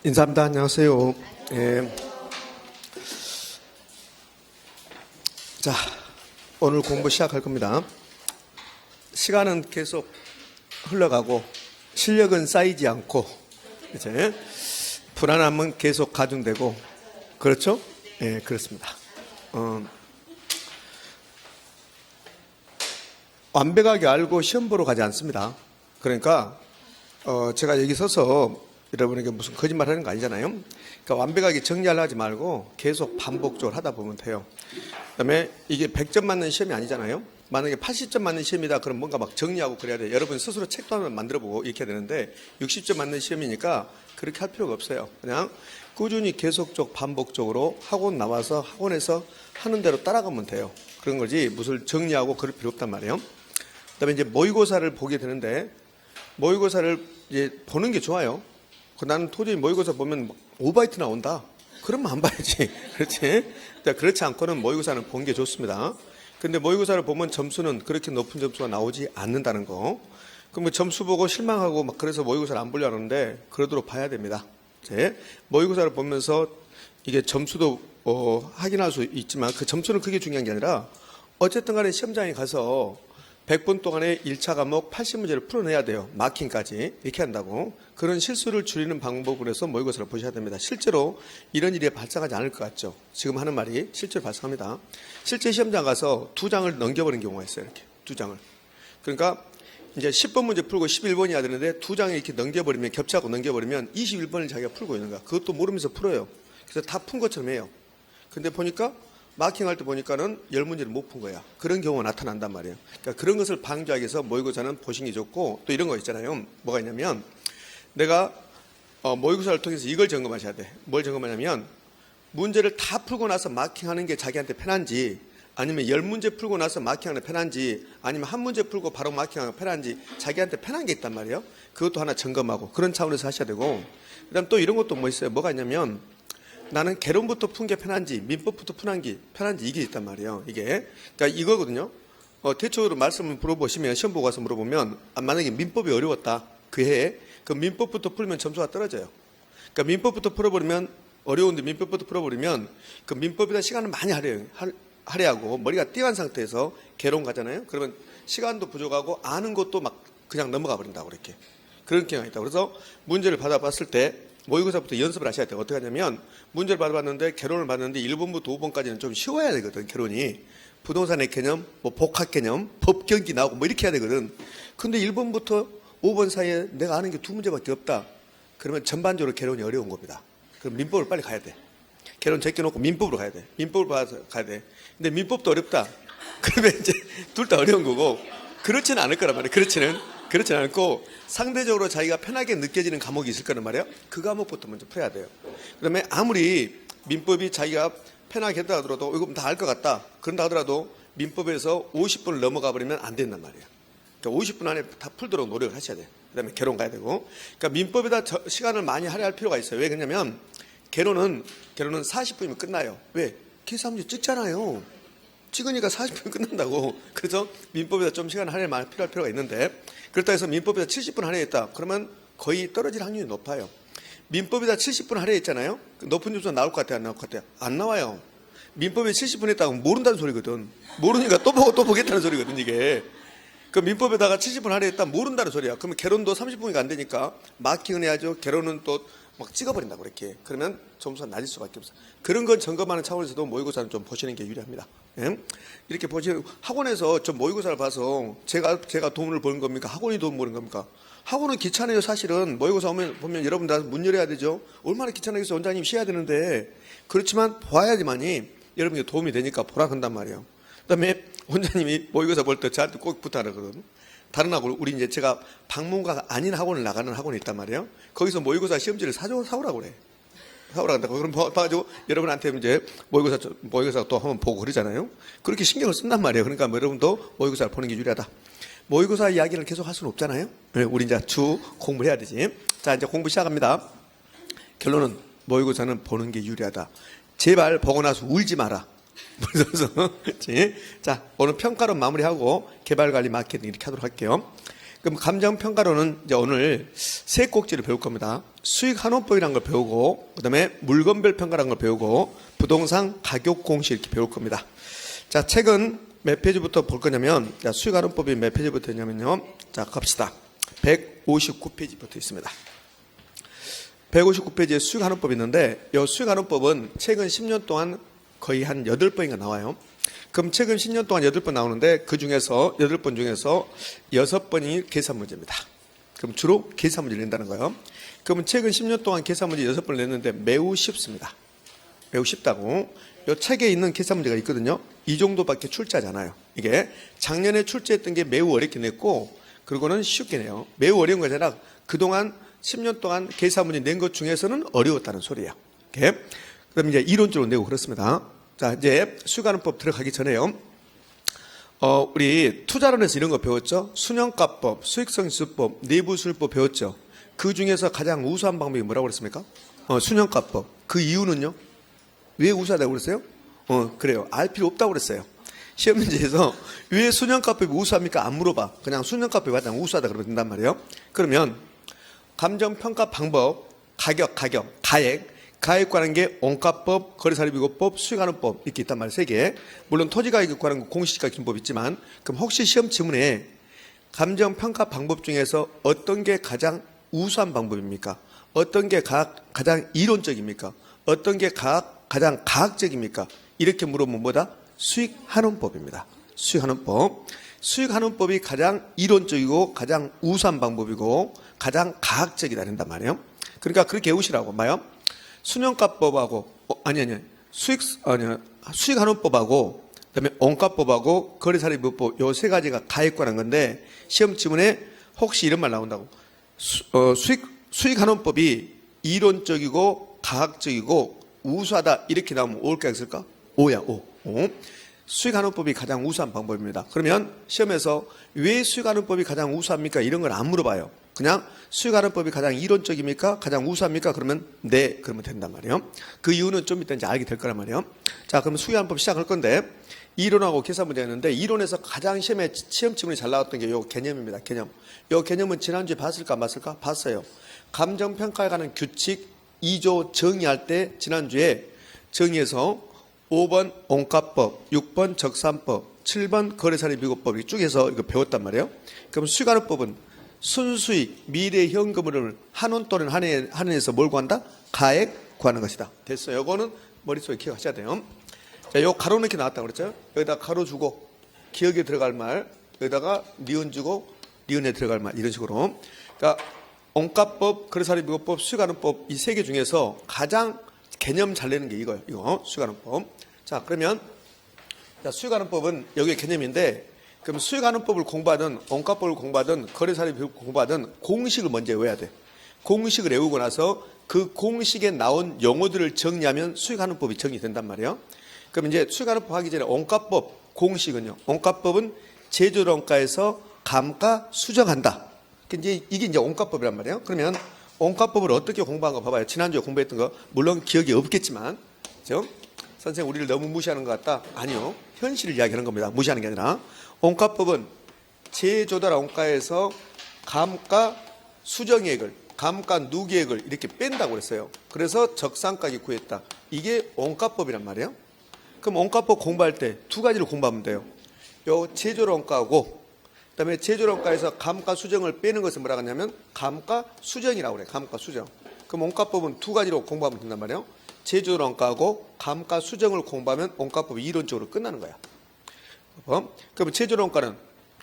인사합니다. 안녕하세요. 자, 오늘 공부 시작할 겁니다. 시간은 계속 흘러가고 실력은 쌓이지 않고 이제 불안함은 계속 가중되고 그렇죠? 예, 그렇습니다. 완벽하게 알고 시험 보러 가지 않습니다. 그러니까 제가 여기 서서 여러분에게 무슨 거짓말 하는 거 아니잖아요. 그러니까 완벽하게 정리하려 하지 말고 계속 반복적으로 하다 보면 돼요. 그다음에 이게 100점 맞는 시험이 아니잖아요. 만약에 80점 맞는 시험이다 그럼 뭔가 막 정리하고 그래야 돼요. 여러분 스스로 책도 하나 만들어보고 이렇게 해야 되는데 60점 맞는 시험이니까 그렇게 할 필요가 없어요. 그냥 꾸준히 계속적 반복적으로 학원 나와서 학원에서 하는 대로 따라가면 돼요. 그런 거지 무슨 정리하고 그럴 필요 없단 말이에요. 그다음에 이제 모의고사를 보게 되는데 모의고사를 이제 보는 게 좋아요. 나는 도저히 모의고사 보면 5바이트 나온다. 그러면 안 봐야지. 그렇지? 그렇지 않고는 모의고사는 보는 게 좋습니다. 근데 모의고사를 보면 점수는 그렇게 높은 점수가 나오지 않는다는 거. 그럼 뭐 점수 보고 실망하고 막 그래서 모의고사를 안 보려고 하는데 그러도록 봐야 됩니다. 이제 모의고사를 보면서 이게 점수도 확인할 수 있지만 그 점수는 그게 중요한 게 아니라 어쨌든 간에 시험장에 가서 100분 동안에 1차 과목 80문제를 풀어내야 돼요. 마킹까지. 이렇게 한다고. 그런 실수를 줄이는 방법으로 해서 모의고사를 보셔야 됩니다. 실제로 이런 일이 발생하지 않을 것 같죠. 지금 하는 말이 실제로 발생합니다. 실제 시험장 가서 2장을 넘겨버리는 경우가 있어요. 이렇게 2장을. 그러니까 이제 10번 문제 풀고 11번이어야 되는데 2장을 이렇게 넘겨버리면 겹치하고 넘겨버리면 21번을 자기가 풀고 있는 거야. 그것도 모르면서 풀어요. 그래서 다 푼 것처럼 해요. 근데 보니까 마킹할 때 보니까는 10문제를 못 푼 거야. 그런 경우가 나타난단 말이에요. 그러니까 그런 것을 방지하기 위해서 모의고사는 보시는 게 좋고 또 이런 거 있잖아요. 뭐가 있냐면 내가 모의고사를 통해서 이걸 점검하셔야 돼. 뭘 점검하냐면 문제를 다 풀고 나서 마킹하는 게 자기한테 편한지 아니면 10문제 풀고 나서 마킹하는 게 편한지 아니면 한 문제 풀고 바로 마킹하는 게 편한지 자기한테 편한 게 있단 말이에요. 그것도 하나 점검하고 그런 차원에서 하셔야 되고 그다음 또 이런 것도 뭐 있어요. 뭐가 있냐면 나는 개론부터 푼 게 편한지 민법부터 편한지 이게 있단 말이에요. 이게 그러니까 이거거든요. 대체적으로 말씀을 물어보시면 시험 보고 가서 물어보면 만약에 민법이 어려웠다 그 해에 그 민법부터 풀면 점수가 떨어져요. 그러니까 민법부터 풀어버리면 어려운데 민법부터 풀어버리면 그 민법에다 시간을 많이 할애하고 머리가 띵한 상태에서 개론 가잖아요. 그러면 시간도 부족하고 아는 것도 막 그냥 넘어가 버린다고 그렇게 그런 경향이 있다고. 그래서 문제를 받아봤을 때 모의고사부터 연습을 하셔야 돼요. 어떻게 하냐면 문제를 받아봤는데 개론을 봤는데 1번부터 5번까지는 좀 쉬워야 되거든. 개론이 부동산의 개념, 뭐 복합 개념, 법경기 나오고 뭐 이렇게 해야 되거든. 근데 1번부터 5번 사이에 내가 아는 게 2문제밖에 없다. 그러면 전반적으로 개론이 어려운 겁니다. 그럼 민법을 빨리 가야 돼. 개론 제껴놓고 민법으로 가야 돼. 민법을 봐서 가야 돼. 근데 민법도 어렵다. 그러면 이제 둘 다 어려운 거고 그렇지는 않을 거란 말이에요. 그렇지 않고 상대적으로 자기가 편하게 느껴지는 과목이 있을 거란 말이에요. 그 과목부터 먼저 풀어야 돼요. 그다음에 아무리 민법이 자기가 편하게 했다 하더라도 이거 다 알 것 같다. 그런다 하더라도 민법에서 50분을 넘어가 버리면 안 된단 말이에요. 그러니까 50분 안에 다 풀도록 노력을 하셔야 돼요. 그다음에 개론 가야 되고. 그러니까 민법에다 시간을 많이 할애할 필요가 있어요. 왜 그러냐면 개론은 40분이면 끝나요. 왜? 계산문제 찍잖아요. 찍으니까 40분 끝난다고. 그래서 민법에다 좀 시간을 필요할 필요가 있는데 그렇다 해서 민법에다 70분 할애했다. 그러면 거의 떨어질 확률이 높아요. 민법에다 70분 할애했잖아요. 높은 점수가 나올 것 같아요? 안 나올 것 같아요? 안 나와요. 민법에 70분 했다고 모른다는 소리거든. 모르니까 또 보고 또 보겠다는 소리거든 이게. 그 민법에다가 70분 할애했다 모른다는 소리야. 그러면 개론도 30분이 안 되니까 마킹은 해야죠. 개론은 또 막 찍어버린다고 그렇게. 그러면 점수가 낮을 수밖에 없어요. 그런 걸 점검하는 차원에서도 모의고사는 좀 보시는 게 유리합니다. 예? 이렇게 보시면 학원에서 좀 모의고사를 봐서 제가 돈을 버는 겁니까? 학원이 돈 버는 겁니까? 학원은 귀찮아요. 사실은 모의고사 보면 여러분 다 문 열어야 되죠. 얼마나 귀찮아겠어요. 원장님 쉬어야 되는데. 그렇지만 봐야지만이 여러분께 도움이 되니까 보라 한단 말이에요. 그다음에 원장님이 모의고사 볼 때 저한테 꼭 부탁하거든요. 다른 학원, 우리 이제 제가 방문가가 아닌 학원을 나가는 학원이 있단 말이에요. 거기서 모의고사 시험지를 사오라고 그래. 사오라고 한다고. 그럼 봐가지고 여러분한테 이제 모의고사 또 한번 보고 그러잖아요. 그렇게 신경을 쓴단 말이에요. 그러니까 여러분도 모의고사를 보는 게 유리하다. 모의고사 이야기를 계속 할 수는 없잖아요. 우리 이제 공부를 해야 되지. 자, 이제 공부 시작합니다. 결론은 모의고사는 보는 게 유리하다. 제발 보고 나서 울지 마라. 그래서 자, 오늘 평가론 마무리하고 개발관리 마케팅 이렇게 하도록 할게요. 그럼 감정평가로는 이제 오늘 세 꼭지를 배울 겁니다. 수익환원법이라는 걸 배우고, 그 다음에 물건별 평가라는 걸 배우고, 부동산 가격 공식 이렇게 배울 겁니다. 자, 책은 몇 페이지부터 볼 거냐면, 자, 수익환원법이 몇 페이지부터 있냐면요. 자, 갑시다. 159페이지부터 있습니다. 159페이지에 수익환원법이 있는데, 이 수익환원법은 최근 10년 동안 거의 한 8번인가 나와요. 그럼 최근 10년 동안 8번 나오는데 그 중에서 8번 중에서 6번이 계산 문제입니다. 그럼 주로 계산 문제를 낸다는 거예요. 그러면 최근 10년 동안 계산 문제 6번을 냈는데 매우 쉽습니다. 매우 쉽다고. 이 책에 있는 계산 문제가 있거든요. 이 정도밖에 출제하지 않아요. 이게 작년에 출제했던 게 매우 어렵게 냈고, 그리고는 쉽게 내요. 매우 어려운 거 아니라 그동안 10년 동안 계산 문제 낸 것 중에서는 어려웠다는 소리예요. 이렇게. 그럼 이제 이론적으로 내고 그렇습니다. 자, 이제 수익환원법 들어가기 전에요. 우리 투자론에서 이런 거 배웠죠? 순형가법, 수익성지수법, 내부수익법 배웠죠? 그 중에서 가장 우수한 방법이 뭐라고 그랬습니까? 순형가법. 그 이유는요? 왜 우수하다고 그랬어요? 그래요. 알 필요 없다고 그랬어요. 시험 문제에서 왜 순형가법이 우수합니까? 안 물어봐. 그냥 순형가법이 가장 우수하다 그러면 된단 말이에요. 그러면 감정평가 방법, 가격, 가액 관한 게 원가법, 거래사례비교법, 수익환원법 이렇게 있단 말이에요. 3개. 물론 토지가격 관한 공시지가 기준법 있지만, 그럼 혹시 시험 지문에 감정평가 방법 중에서 어떤 게 가장 우수한 방법입니까? 어떤 게 가장 이론적입니까? 어떤 게 가장 과학적입니까? 이렇게 물어보면 뭐다? 수익환원법입니다. 수익환원법. 수익환원법이 가장 이론적이고 가장 우수한 방법이고 가장 과학적이다 된단 말이에요. 그러니까 그렇게 외우시라고. 봐요. 순형가법하고 수익환원법하고 그다음에 원가법하고 거래사례비교법 요 3가지가 가액 관한 건데 시험 지문에 혹시 이런 말 나온다고. 수익환원법이 이론적이고 과학적이고 우수하다 이렇게 나오면 O일까 X일까? O야. O. 수익환원법이 가장 우수한 방법입니다. 그러면 시험에서 왜 수익환원법이 가장 우수합니까? 이런 걸 안 물어봐요. 그냥 수익환원법이 가장 이론적입니까? 가장 우수합니까? 그러면 네, 그러면 된단 말이에요. 그 이유는 좀 이따 이제 알게 될 거란 말이에요. 자, 그러면 수익환원법 시작할 건데 이론하고 계산 문제였는데 이론에서 가장 시험 지문이 잘 나왔던 게 요 개념입니다. 개념. 요 개념은 지난주에 봤을까 안 봤을까? 봤어요. 감정평가에 관한 규칙 2조 정의할 때 지난주에 정의해서 5번 원가법, 6번 적산법, 7번 거래사례비교법 이렇게 쭉 해서 이거 배웠단 말이에요. 그럼 수익환원법은 순수익, 미래 현금을 한원 또는 한원에서 뭘 구한다? 가액 구하는 것이다. 됐어요. 이거는 머릿속에 기억하셔야 돼요. 자, 요 가로 넣기 나왔다고 그랬죠? 여기다 가로 주고 기억에 들어갈 말, 여기다가 니은 주고 니은에 들어갈 말 이런 식으로. 그러니까 원가법, 거래사례비교법, 수익환원법 이 3개 중에서 가장 개념 잘 내는 게 이거예요. 이거 수익환원법. 자, 그러면 자, 수익환원법은 여기에 개념인데 그럼 수익환원법을 공부하든 원가법을 공부하든 거래사례비교법 공부하든 공식을 먼저 외워야 돼. 공식을 외우고 나서 그 공식에 나온 용어들을 정리하면 수익환원법이 정리된단 말이에요. 그럼 이제 수익환원법 하기 전에 원가법 공식은요. 원가법은 제조원가에서 감가 수정한다. 이게 이제 원가법이란 말이에요. 그러면 원가법을 어떻게 공부한 거 봐봐요. 지난주에 공부했던 거 물론 기억이 없겠지만, 그죠? 선생님 우리를 너무 무시하는 것 같다? 아니요. 현실을 이야기하는 겁니다. 무시하는 게 아니라. 원가법은 제조달 원가에서 감가 수정액을, 감가 누계액을 이렇게 뺀다고 그랬어요. 그래서 적산가액 구했다. 이게 원가법이란 말이에요. 그럼 원가법 공부할 때 2가지를 공부하면 돼요. 요 제조달 원가하고 그다음에 제조원가에서 감가 수정을 빼는 것을 뭐라고 하냐면 감가 수정이라고 그래요. 감가 수정. 그럼 원가법은 2가지로 공부하면 된단 말이에요. 제조원가하고 감가 수정을 공부하면 원가법이 이론적으로 끝나는 거야. 그럼 제조원가는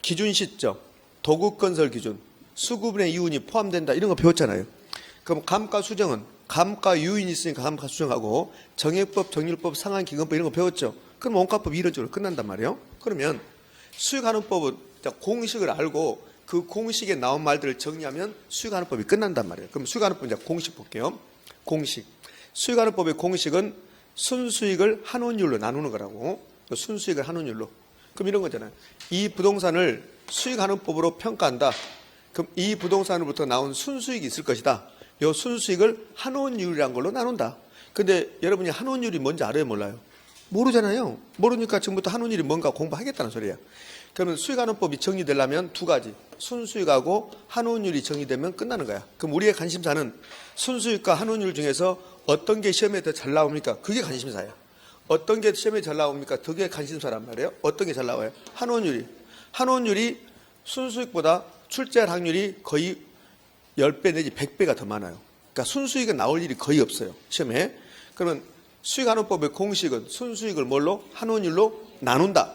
기준 시점, 도급건설 기준, 수급의 이윤이 포함된다 이런 거 배웠잖아요. 그럼 감가 수정은 감가 유인이 있으니까 감가 수정하고 정액법, 정률법, 상한기금법 이런 거 배웠죠. 그럼 원가법 이론적으로 끝난단 말이에요. 그러면 수익환원법은 공식을 알고 그 공식에 나온 말들을 정리하면 수익환원법이 끝난단 말이에요. 그럼 수익환원법 이제 공식 볼게요. 공식. 수익환원법의 공식은 순수익을 한원율로 나누는 거라고. 순수익을 한원율로. 그럼 이런 거잖아요. 이 부동산을 수익환원법으로 평가한다. 그럼 이 부동산으로부터 나온 순수익이 있을 것이다. 이 순수익을 한원율이라는 걸로 나눈다. 근데 여러분이 한원율이 뭔지 알아요, 몰라요? 모르잖아요. 모르니까 지금부터 한원율이 뭔가 공부하겠다는 소리예요. 그러면 수익환원법이 정리되려면 두 가지. 순수익하고 한원율이 정리되면 끝나는 거야. 그럼 우리의 관심사는 순수익과 한원율 중에서 어떤 게 시험에 더 잘 나옵니까? 그게 관심사야. 어떤 게 시험에 잘 나옵니까? 그게 관심사란 말이에요. 어떤 게 잘 나와요? 한원율이. 한원율이 순수익보다 출제할 확률이 거의 10배 내지 100배가 더 많아요. 그러니까 순수익은 나올 일이 거의 없어요. 시험에. 그러면 수익환원법의 공식은 순수익을 뭘로? 한원율로 나눈다.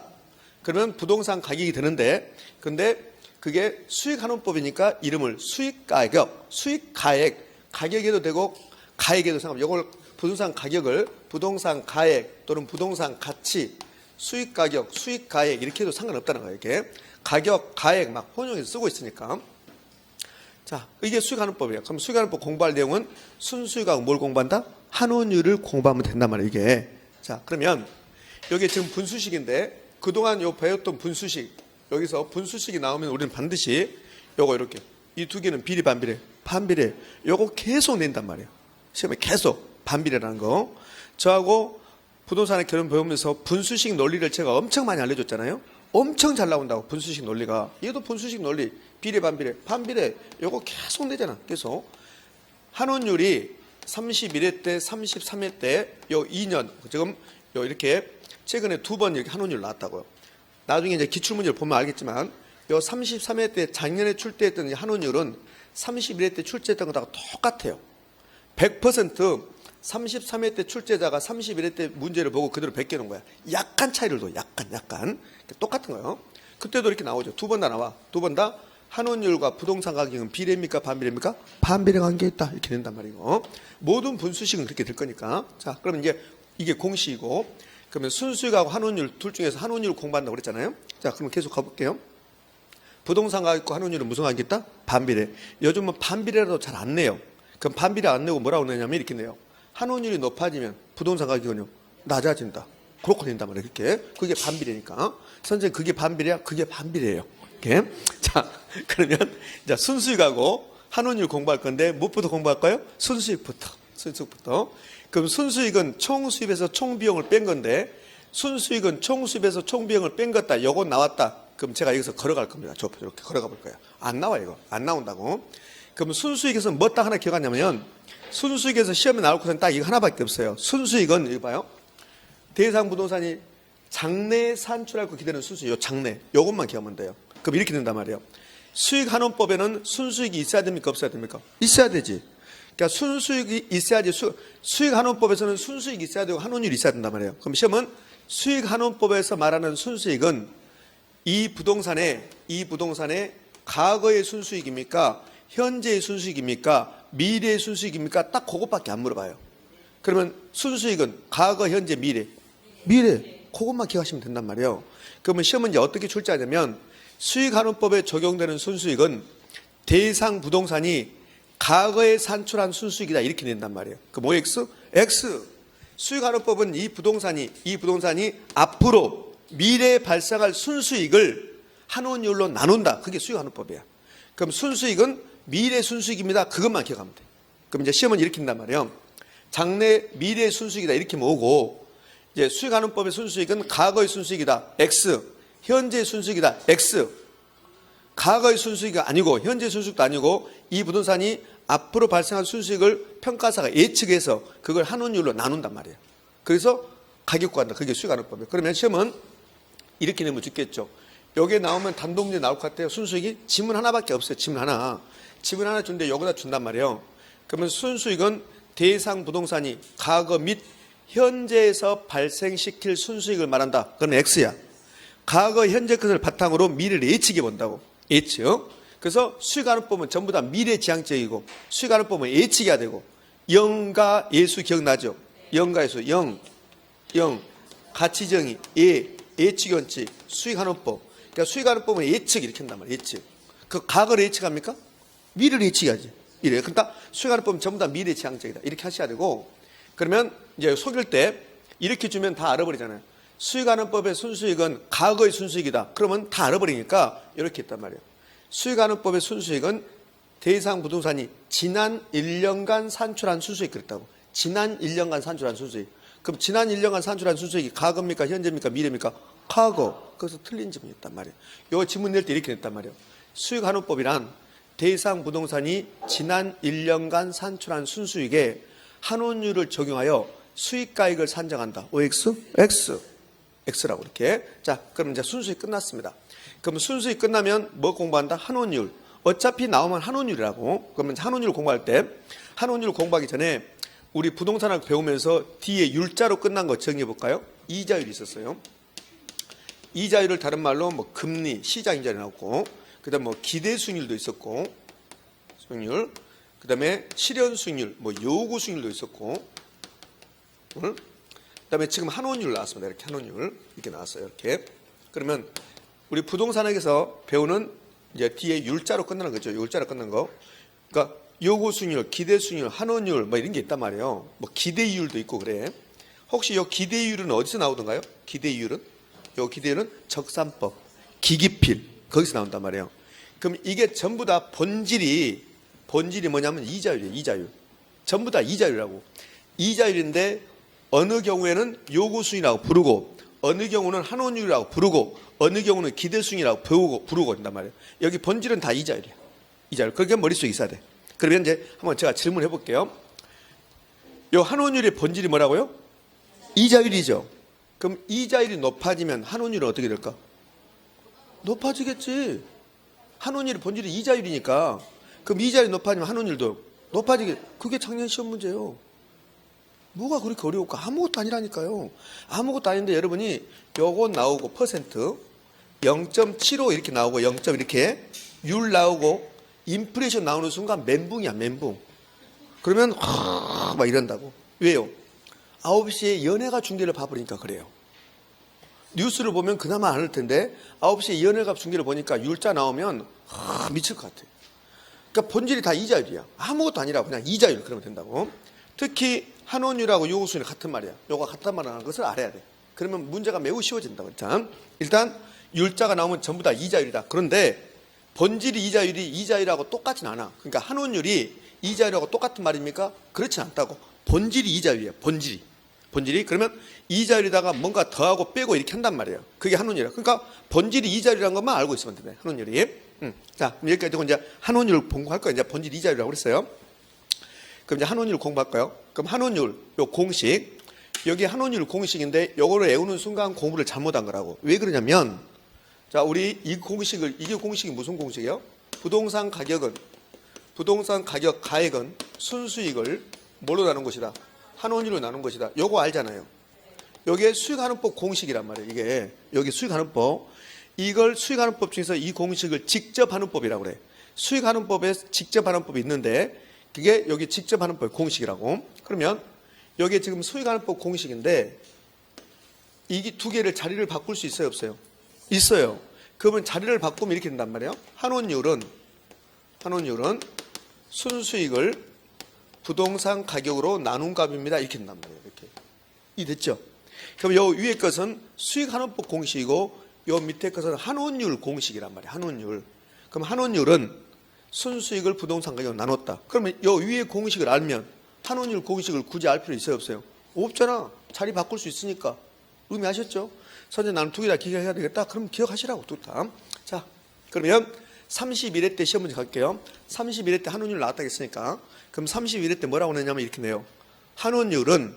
그러면 부동산 가격이 되는데, 근데 그게 수익환원법이니까 이름을 수익가격, 수익가액, 가격에도 되고 가액에도 상관없어요. 이걸 부동산 가격을 부동산 가액 또는 부동산 가치, 수익가격, 수익가액 이렇게 해도 상관없다는 거예요. 이렇게 가격, 가액 막 혼용해서 쓰고 있으니까. 자, 이게 수익환원법이에요. 그럼 수익환원법 공부할 내용은 순수익하고 뭘 공부한다? 한원율을 공부하면 된단 말이에요. 이게. 자, 그러면 여기 지금 분수식인데 그동안 요 배웠던 분수식, 여기서 분수식이 나오면 우리는 반드시 요거 이렇게 이 두 개는 비례 반비례 반비례 요거 계속 낸단 말이에요. 시험에 계속 반비례라는 거. 저하고 부동산의 결혼 배우면서 분수식 논리를 제가 엄청 많이 알려줬잖아요. 엄청 잘 나온다고 분수식 논리가. 얘도 분수식 논리 비례 반비례 반비례 요거 계속 내잖아. 계속 한원율이 31회 때 33회 때 요 2년 지금 요 이렇게 최근에 두 번 이렇게 한원율 나왔다고요. 나중에 이제 기출문제를 보면 알겠지만 요 33회 때 작년에 출제했던 한원율은 31회 때 출제했던 거하고 똑같아요. 100% 33회 때 출제자가 31회 때 문제를 보고 그대로 베껴놓은 거야. 약간 차이를 둬. 약간. 똑같은 거예요. 그때도 이렇게 나오죠. 두 번 다 나와. 두 번 다 한원율과 부동산 가격은 비례입니까? 반비례입니까? 반비례 관계에 있다. 이렇게 된단 말이고. 모든 분수식은 그렇게 될 거니까. 자, 그러면 이제 이게 공식이고. 그러면 순수익하고 한원율 둘 중에서 한원율을 공부한다고 그랬잖아요. 자, 그럼 계속 가볼게요. 부동산 가격과 한원율은 무슨 관계 있다? 반비례. 요즘은 반비례라도 잘 안 내요. 그럼 반비례 안 내고 뭐라고 내냐면 이렇게 내요. 한원율이 높아지면 부동산 가격은요 낮아진다. 그렇게 된단 말이에요. 이렇게. 그게 반비례니까. 선생님 그게 반비례야? 그게 반비례예요. 이렇게. 자, 그러면 이제 순수익하고 한원율 공부할 건데 무엇부터 공부할까요? 순수익부터. 그럼 순수익은 총수입에서 총비용을 뺀 건데 순수익은 총수입에서 총비용을 뺀 것다. 요거 나왔다. 그럼 제가 여기서 걸어갈 겁니다. 이렇게 걸어가 볼 거예요. 안 나와 이거. 안 나온다고. 그럼 순수익에서 뭐 딱 하나 기억하냐면 순수익에서 시험에 나올 것은 딱 이거 하나밖에 없어요. 순수익은 이거 봐요. 대상 부동산이 장래 산출할 거 기대는 순수익. 요 장래. 요것만 기억하면 돼요. 그럼 이렇게 된단 말이에요. 수익환원법에는 순수익이 있어야 됩니까? 없어야 됩니까? 있어야 되지. 그러니까 순수익이 있어야지. 수익환원법에서는 순수익이 있어야 되고 한원율이 있어야 된단 말이에요. 그럼 시험은 수익환원법에서 말하는 순수익은 이 부동산의 과거의 순수익입니까? 현재의 순수익입니까? 미래의 순수익입니까? 딱 그것밖에 안 물어봐요. 그러면 순수익은 과거, 현재, 미래. 그것만 기억하시면 된단 말이에요. 그러면 시험은 이제 어떻게 출제하냐면 수익환원법에 적용되는 순수익은 대상 부동산이 과거에 산출한 순수익이다. 이렇게 낸단 말이에요. 그럼 OX? X. 수익환원법은 이 부동산이 앞으로 미래에 발생할 순수익을 한원율로 나눈다. 그게 수익환원법이야. 그럼 순수익은 미래 순수익입니다. 그것만 기억하면 돼. 그럼 이제 시험은 이렇게 한단 말이에요. 장래 미래 순수익이다. 이렇게 모으고 이제 수익환원법의 순수익은 과거의 순수익이다. X. 현재의 순수익이다. X. 과거의 순수익이 아니고 현재 순수익도 아니고 이 부동산이 앞으로 발생할 순수익을 평가사가 예측해서 그걸 한원율로 나눈단 말이에요. 그래서 가격 구한다. 그게 수익환원법이에요. 그러면 시험은 이렇게 내면 죽겠죠. 여기에 나오면 단독문제 나올 것 같아요. 순수익이 지문 하나밖에 없어요. 지문 하나 주는데 여기다 준단 말이에요. 그러면 순수익은 대상 부동산이 과거 및 현재에서 발생시킬 순수익을 말한다. 그건 X야. 과거 현재 것을 바탕으로 미래를 예측해 본다고. 예측. 그래서 수익환원법은 전부 다 미래지향적이고 수익환원법은 예측해야 되고 영가 예수 기억나죠? 영가 예수 영 가치정의 예측원칙 수익환원법. 그러니까 수익환원법은 예측 이렇게 한단 말이에요. 예측. 그 과거를 예측합니까? 미래를 예측해야지. 이래요. 그러니까 수익환원법은 전부 다 미래지향적이다. 이렇게 하셔야 되고 그러면 이제 속일 때 이렇게 주면 다 알아버리잖아요. 수익환원법의 순수익은 과거의 순수익이다. 그러면 다 알아버리니까 이렇게 했단 말이에요. 수익환원법의 순수익은 대상 부동산이 지난 1년간 산출한 순수익 그랬다고. 지난 1년간 산출한 순수익. 그럼 지난 1년간 산출한 순수익이 과거입니까? 현재입니까? 미래입니까? 과거. 그래서 틀린 지문이 있단 말이에요. 요 지문 낼 때 이렇게 냈단 말이에요. 수익환원법이란 대상 부동산이 지난 1년간 산출한 순수익에 환원율을 적용하여 수익가액을 산정한다. OX? X. X라고 이렇게. 자, 그럼 이제 순수익 끝났습니다. 그럼 순수익 끝나면 뭐 공부한다? 환원율. 어차피 나오면 환원율이라고. 그러면 환원율 공부할 때 환원율 공부하기 전에 우리 부동산학 배우면서 뒤에 율자로 끝난 거 정리해 볼까요? 이자율이 있었어요. 이자율을 다른 말로 뭐 금리, 시장 이자율이 나왔고, 그다음 뭐 기대 수익률도 있었고, 수익률, 그다음에 실현 수익률, 뭐 요구 수익률도 있었고, 그다음에 지금 환원율 나왔습니다. 이렇게 환원율 이렇게 나왔어요. 이렇게. 그러면 우리 부동산학에서 배우는 이제 뒤에 율자로 끝나는 거죠. 율자로 끝난 거. 그러니까 요구 수익률, 기대 수익률, 환원율 뭐 이런 게 있단 말이에요. 뭐 기대 이율도 있고 그래. 혹시 요 기대 이율은 어디서 나오던가요? 기대 이율은? 요 기대율은 적산법, 기기필 거기서 나온단 말이에요. 그럼 이게 전부 다 본질이 뭐냐면 이자율이에요. 이자율. 전부 다 이자율이라고. 이자율인데 어느 경우에는 요구 수익이라고 부르고 어느 경우는 환원율이라고 부르고 어느 경우는 기대 수익이라고 부르고 한단 말이에요. 여기 본질은 다 이자율이에요. 이자율. 그게 머릿속에 있어야 돼. 그러면 이제 한번 제가 질문해 볼게요. 요 환원율의 본질이 뭐라고요? 이자율이죠. 그럼 이자율이 높아지면 환원율은 어떻게 될까? 높아지겠지. 환원율의 본질이 이자율이니까. 그럼 이자율이 높아지면 환원율도 높아지게. 그게 작년 시험 문제예요. 뭐가 그렇게 어려울까? 아무것도 아니라니까요. 아무것도 아닌데 여러분이 요거 나오고 퍼센트 0.75 이렇게 나오고 0. 이렇게 율 나오고 인플레이션 나오는 순간 멘붕이야. 멘붕. 그러면 막 이런다고. 왜요? 9시에 연예가 중계를 봐버리니까 그래요. 뉴스를 보면 그나마 안 할 텐데 9시에 연예가 중계를 보니까 율자 나오면 미칠 것 같아요. 그러니까 본질이 다 이자율이야. 아무것도 아니라 그냥 이자율 그러면 된다고. 특히 환원율하고 요구수율이 같은 말이야. 요거 같단 말이라는 것을 알아야 돼. 그러면 문제가 매우 쉬워진다고. 일단 율자가 나오면 전부 다 이자율이다. 그런데 본질이 이자율하고 똑같진 않아. 그러니까 환원율이 이자율하고 똑같은 말입니까? 그렇진 않다고. 본질이 이자율이야. 본질이 그러면 이자율에다가 뭔가 더하고 빼고 이렇게 한단 말이에요. 그게 환원율이야. 그러니까 본질이 이자율이라는 것만 알고 있으면 되네. 환원율이. 자, 그럼 여기까지 되고 이제 환원율 공부할 거예요. 이제 본질 이자율이라고 그랬어요. 그럼 이제 환원율 공부할까요? 그럼 환원율 요 공식 여기 환원율 공식인데 요거를 외우는 순간 공부를 잘못한 거라고. 왜 그러냐면 자, 우리 이 공식을 이게 공식이 무슨 공식이에요? 부동산 가격 가액은 순수익을 뭘로 나눈 것이다? 환원율로 나눈 것이다. 요거 알잖아요. 요게 수익환원법 공식이란 말이에요. 이게 여기 수익환원법. 이걸 수익환원법 중에서 이 공식을 직접환원법이라고 그래. 수익환원법에 직접환원법이 있는데 그게 여기 직접환원법 공식이라고. 그러면 여기 지금 수익환원법 공식인데 이게 두 개를 자리를 바꿀 수 있어요, 없어요? 있어요. 그러면 자리를 바꾸면 이렇게 된단 말이에요. 환원율은 순수익을 부동산 가격으로 나눈 값입니다. 이렇게 된단 말이에요. 이렇게. 이해됐죠? 그럼 요 위에 것은 수익환원법 공식이고 요 밑에 것은 환원율 공식이란 말이에요. 환원율. 그럼 환원율은 순수익을 부동산 가격으로 나눴다. 그러면 요 위에 공식을 알면 환원율 공식을 굳이 알 필요 있어요, 없어요? 없잖아. 자리 바꿀 수 있으니까. 의미하셨죠? 선생님 나는 두 개 다 기억해야 되겠다. 그럼 기억하시라고 두 다. 자, 그러면 31회 때 시험 문제 갈게요. 31회 때 환원율 나왔다 했으니까 그럼 31회 때 뭐라고 냈냐면 이렇게 내요. 환원율은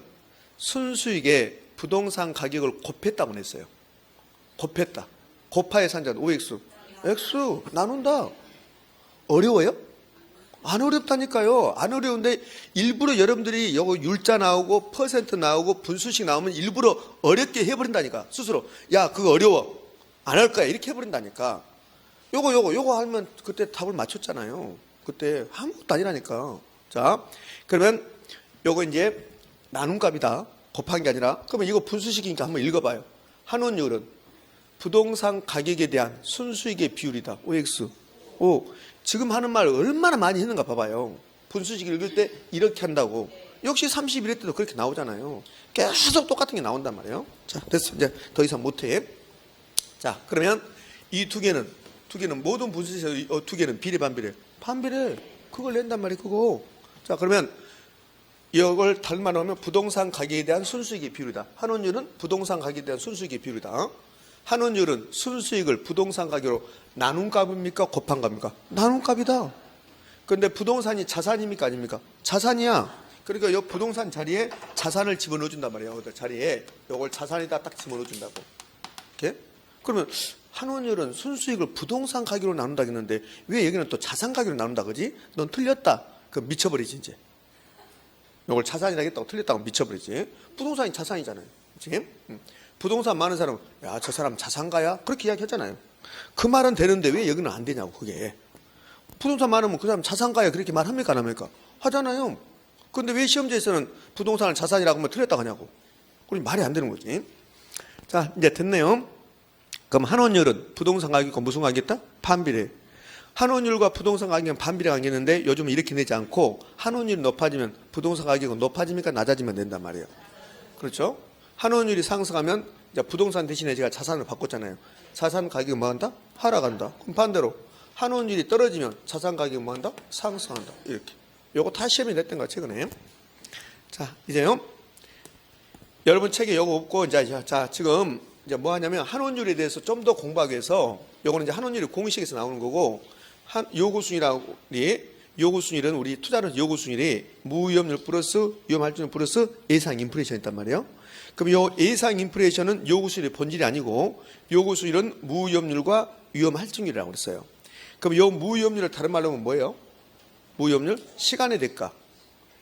순수익의 부동산 가격을 곱했다고 냈어요. 곱했다. 곱하의 산자는 OX. X 나눈다. 어려워요? 안 어렵다니까요. 안 어려운데 일부러 여러분들이 요거 율자 나오고 퍼센트 나오고 분수식 나오면 일부러 어렵게 해버린다니까. 스스로. 야, 그거 어려워. 안 할 거야. 이렇게 해버린다니까. 요거 하면 그때 답을 맞췄잖아요. 그때 아무것도 아니라니까. 자, 그러면 요거 이제 나눈 값이다. 곱한 게 아니라. 그러면 이거 분수식이니까 한번 읽어봐요. 환원율은 부동산 가격에 대한 순수익의 비율이다. OX. 오, 지금 하는 말 얼마나 많이 했는가 봐봐요. 분수식 읽을 때 이렇게 한다고. 역시 31회 때도 그렇게 나오잖아요. 계속 똑같은 게 나온단 말이에요. 자, 됐어. 이제 더 이상 못해. 자, 그러면 이 두 개는 모든 분수식에서 두 개는 비례 반비례. 반비례. 그걸 낸단 말이에요. 그거. 자, 그러면 이걸 달만 하면 부동산 가격에 대한 순수익의 비율이다. 환원율은 부동산 가격에 대한 순수익의 비율이다. 환원율은 순수익을 부동산 가격으로 나눈 값입니까? 곱한 값입니까? 나눈 값이다. 그런데 부동산이 자산입니까? 아닙니까? 자산이야. 그러니까 이 부동산 자리에 자산을 집어넣어 준단 말이에요. 그 자리에 이걸 자산에다 딱 집어넣어 준다고. 이렇게? 그러면 환원율은 순수익을 부동산 가격으로 나눈다 했는데 왜 여기는 또 자산 가격으로 나눈다 그지? 넌 틀렸다. 그럼 미쳐버리지 이제. 이걸 자산이라 했다고 틀렸다고 미쳐버리지. 부동산이 자산이잖아요. 그렇지? 부동산 많은 사람은 야, 저 사람 자산가야? 그렇게 이야기하잖아요. 그 말은 되는데 왜 여기는 안 되냐고 그게. 부동산 많으면 그 사람 자산가야 그렇게 말합니까 안 합니까? 하잖아요. 그런데 왜 시험지에서는 부동산을 자산이라고 하면 틀렸다고 하냐고. 그럼 말이 안 되는 거지. 자, 이제 됐네요. 그럼 환원율은 부동산 가격과 무슨 관계있다? 반비례. 환원율과 부동산 가격은 반비례 관계있는데 요즘은 이렇게 내지 않고 환원율이 높아지면 부동산 가격은 높아집니까? 낮아지면 된단 말이에요. 그렇죠? 환원율이 상승하면 이제 부동산 대신에 제가 자산을 바꿨잖아요. 자산 가격은 뭐 한다? 하락한다. 그럼 반대로 환원율이 떨어지면 자산 가격은 뭐 한다? 상승한다. 이렇게. 요거 다 시험이 냈던 거 최근에. 자, 이제요. 여러분 책에 요거 없고 이제 자, 지금 이제 뭐 하냐면 환원율에 대해서 좀 더 공부하기 위해서 요거는 이제 환원율이 공식에서 나오는 거고 요구순위는 우리 투자는 요구순위이 무위험률 플러스 위험할증률 플러스 예상 인플레이션이 있단 말이에요. 그럼 요 예상 인플레이션은 요구순위의 본질이 아니고 요구순위는 무위험률과 위험할증률이라고 그랬어요. 그럼 요 무위험률을 다른 말로 하면 뭐예요? 무위험률 시간의 대가.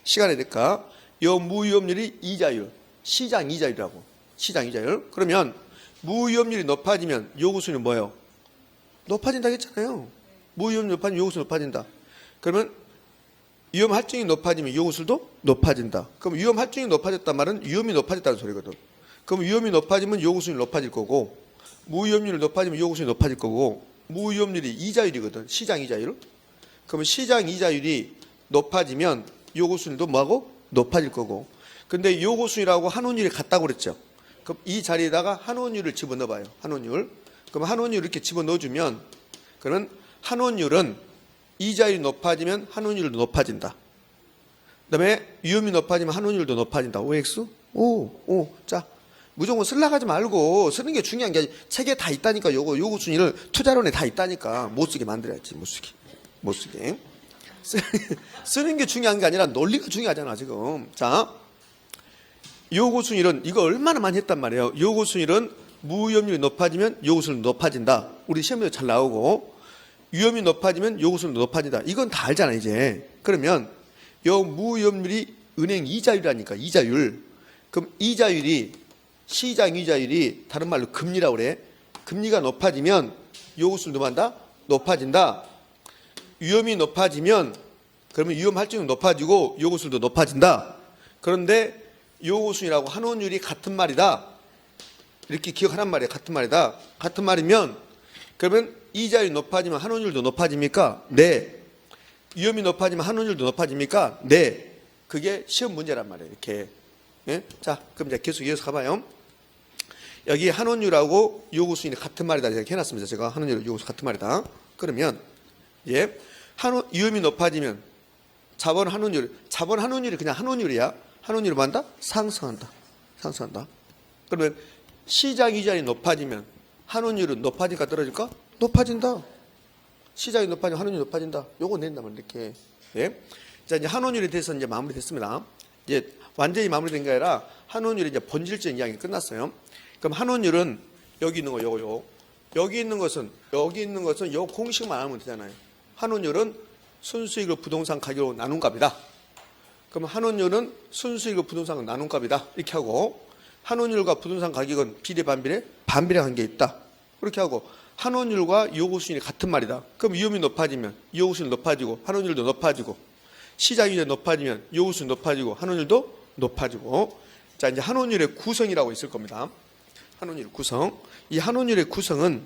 시간의 대가. 요 무위험률이 이자율. 시장 이자율이라고. 시장 이자율. 그러면 무위험률이 높아지면 요구순위는 뭐예요? 높아진다 했잖아요. 무위험률이 높아지면 요구순위 높아진다. 그러면 위험할증이 높아지면 요구술도 높아진다. 그럼 위험할증이 높아졌단 말은 위험이 높아졌다는 소리거든. 그럼 위험이 높아지면 요구순위 높아질 거고 무위험률이 높아지면 요구순위 높아질 거고 무위험률이 이자율이거든. 시장 이자율. 그러면 시장 이자율이 높아지면 요구순위도 뭐하고? 높아질 거고. 근데 요구순위라고 환원율이 같다고 그랬죠. 그럼 이 자리에다가 환원율을 집어넣어봐요. 환원율. 그럼 환원율 이렇게 집어넣어주면 그러면 환원율은 이자율이 높아지면 환원율도 높아진다. 그 다음에 위험이 높아지면 환원율도 높아진다. OX? 오. 자, 무조건 쓰려고 하지 말고 쓰는 게 중요한 게 아니라 책에 다 있다니까. 요구 순위를 투자론에 다 있다니까. 못 쓰게 만들어야지. 못 쓰게. 쓰는 게 중요한 게 아니라 논리가 중요하잖아 지금. 자, 요구순위는 이거 얼마나 많이 했단 말이에요. 요구순위는 무위험률이 높아지면 요구순위 높아진다. 우리 시험에도 잘 나오고 위험이 높아지면 요구순위 높아진다. 이건 다 알잖아 이제. 그러면 요 무위험률이 은행 이자율이라니까. 이자율. 그럼 이자율이 시장 이자율이 다른 말로 금리라고 그래. 금리가 높아지면 요구순위도 뭐한다? 높아진다. 위험이 높아지면 그러면 위험할증이 높아지고 요구순위도 높아진다. 그런데 요구순위라고 환원율이 같은 말이다. 이렇게 기억하란 말이야. 같은 말이다. 같은 말이면 그러면 이자율이 높아지면 환원율도 높아집니까? 네. 위험이 높아지면 환원율도 높아집니까? 네. 그게 시험 문제란 말이에요. 이렇게. 예? 자, 그럼 이제 계속 이어서 가봐요. 여기 환원율하고 요구순위 같은 말이다. 이렇게 해놨습니다. 제가 환원율, 요구순위 같은 말이다. 그러면 예, 위험이 높아지면 자본 환원율이 그냥 환원율이야. 환원율이 뭐한다? 상승한다. 그러면 시장 이자율이 높아지면 환원율은 높아질까 떨어질까? 높아진다. 시장이 높아지면 환원율이 높아진다. 요거 낸다면 이렇게. 예. 자, 이제 환원율에 대해서 이제 마무리됐습니다. 이제 완전히 마무리된 게 아니라 환원율이 이제 본질적인 이야기 끝났어요. 그럼 환원율은 여기 있는 거 요거요. 여기 있는 것은 요 공식만 알면 되잖아요. 환원율은 순수익을 부동산 가격으로 나눈 값이다. 그럼 환원율은 순수익을 부동산 나눈 값이다. 이렇게 하고 환원율과 부동산 가격은 비례 반비례 관계 있다. 그렇게 하고 환원율과 요구순위 같은 말이다. 그럼 위험이 높아지면 요구순위 높아지고 환원율도 높아지고 시장이 높아지면 요구순위 높아지고 환원율도 높아지고. 자, 이제 환원율의 구성이라고 있을 겁니다. 환원율 구성. 이 환원율의 구성은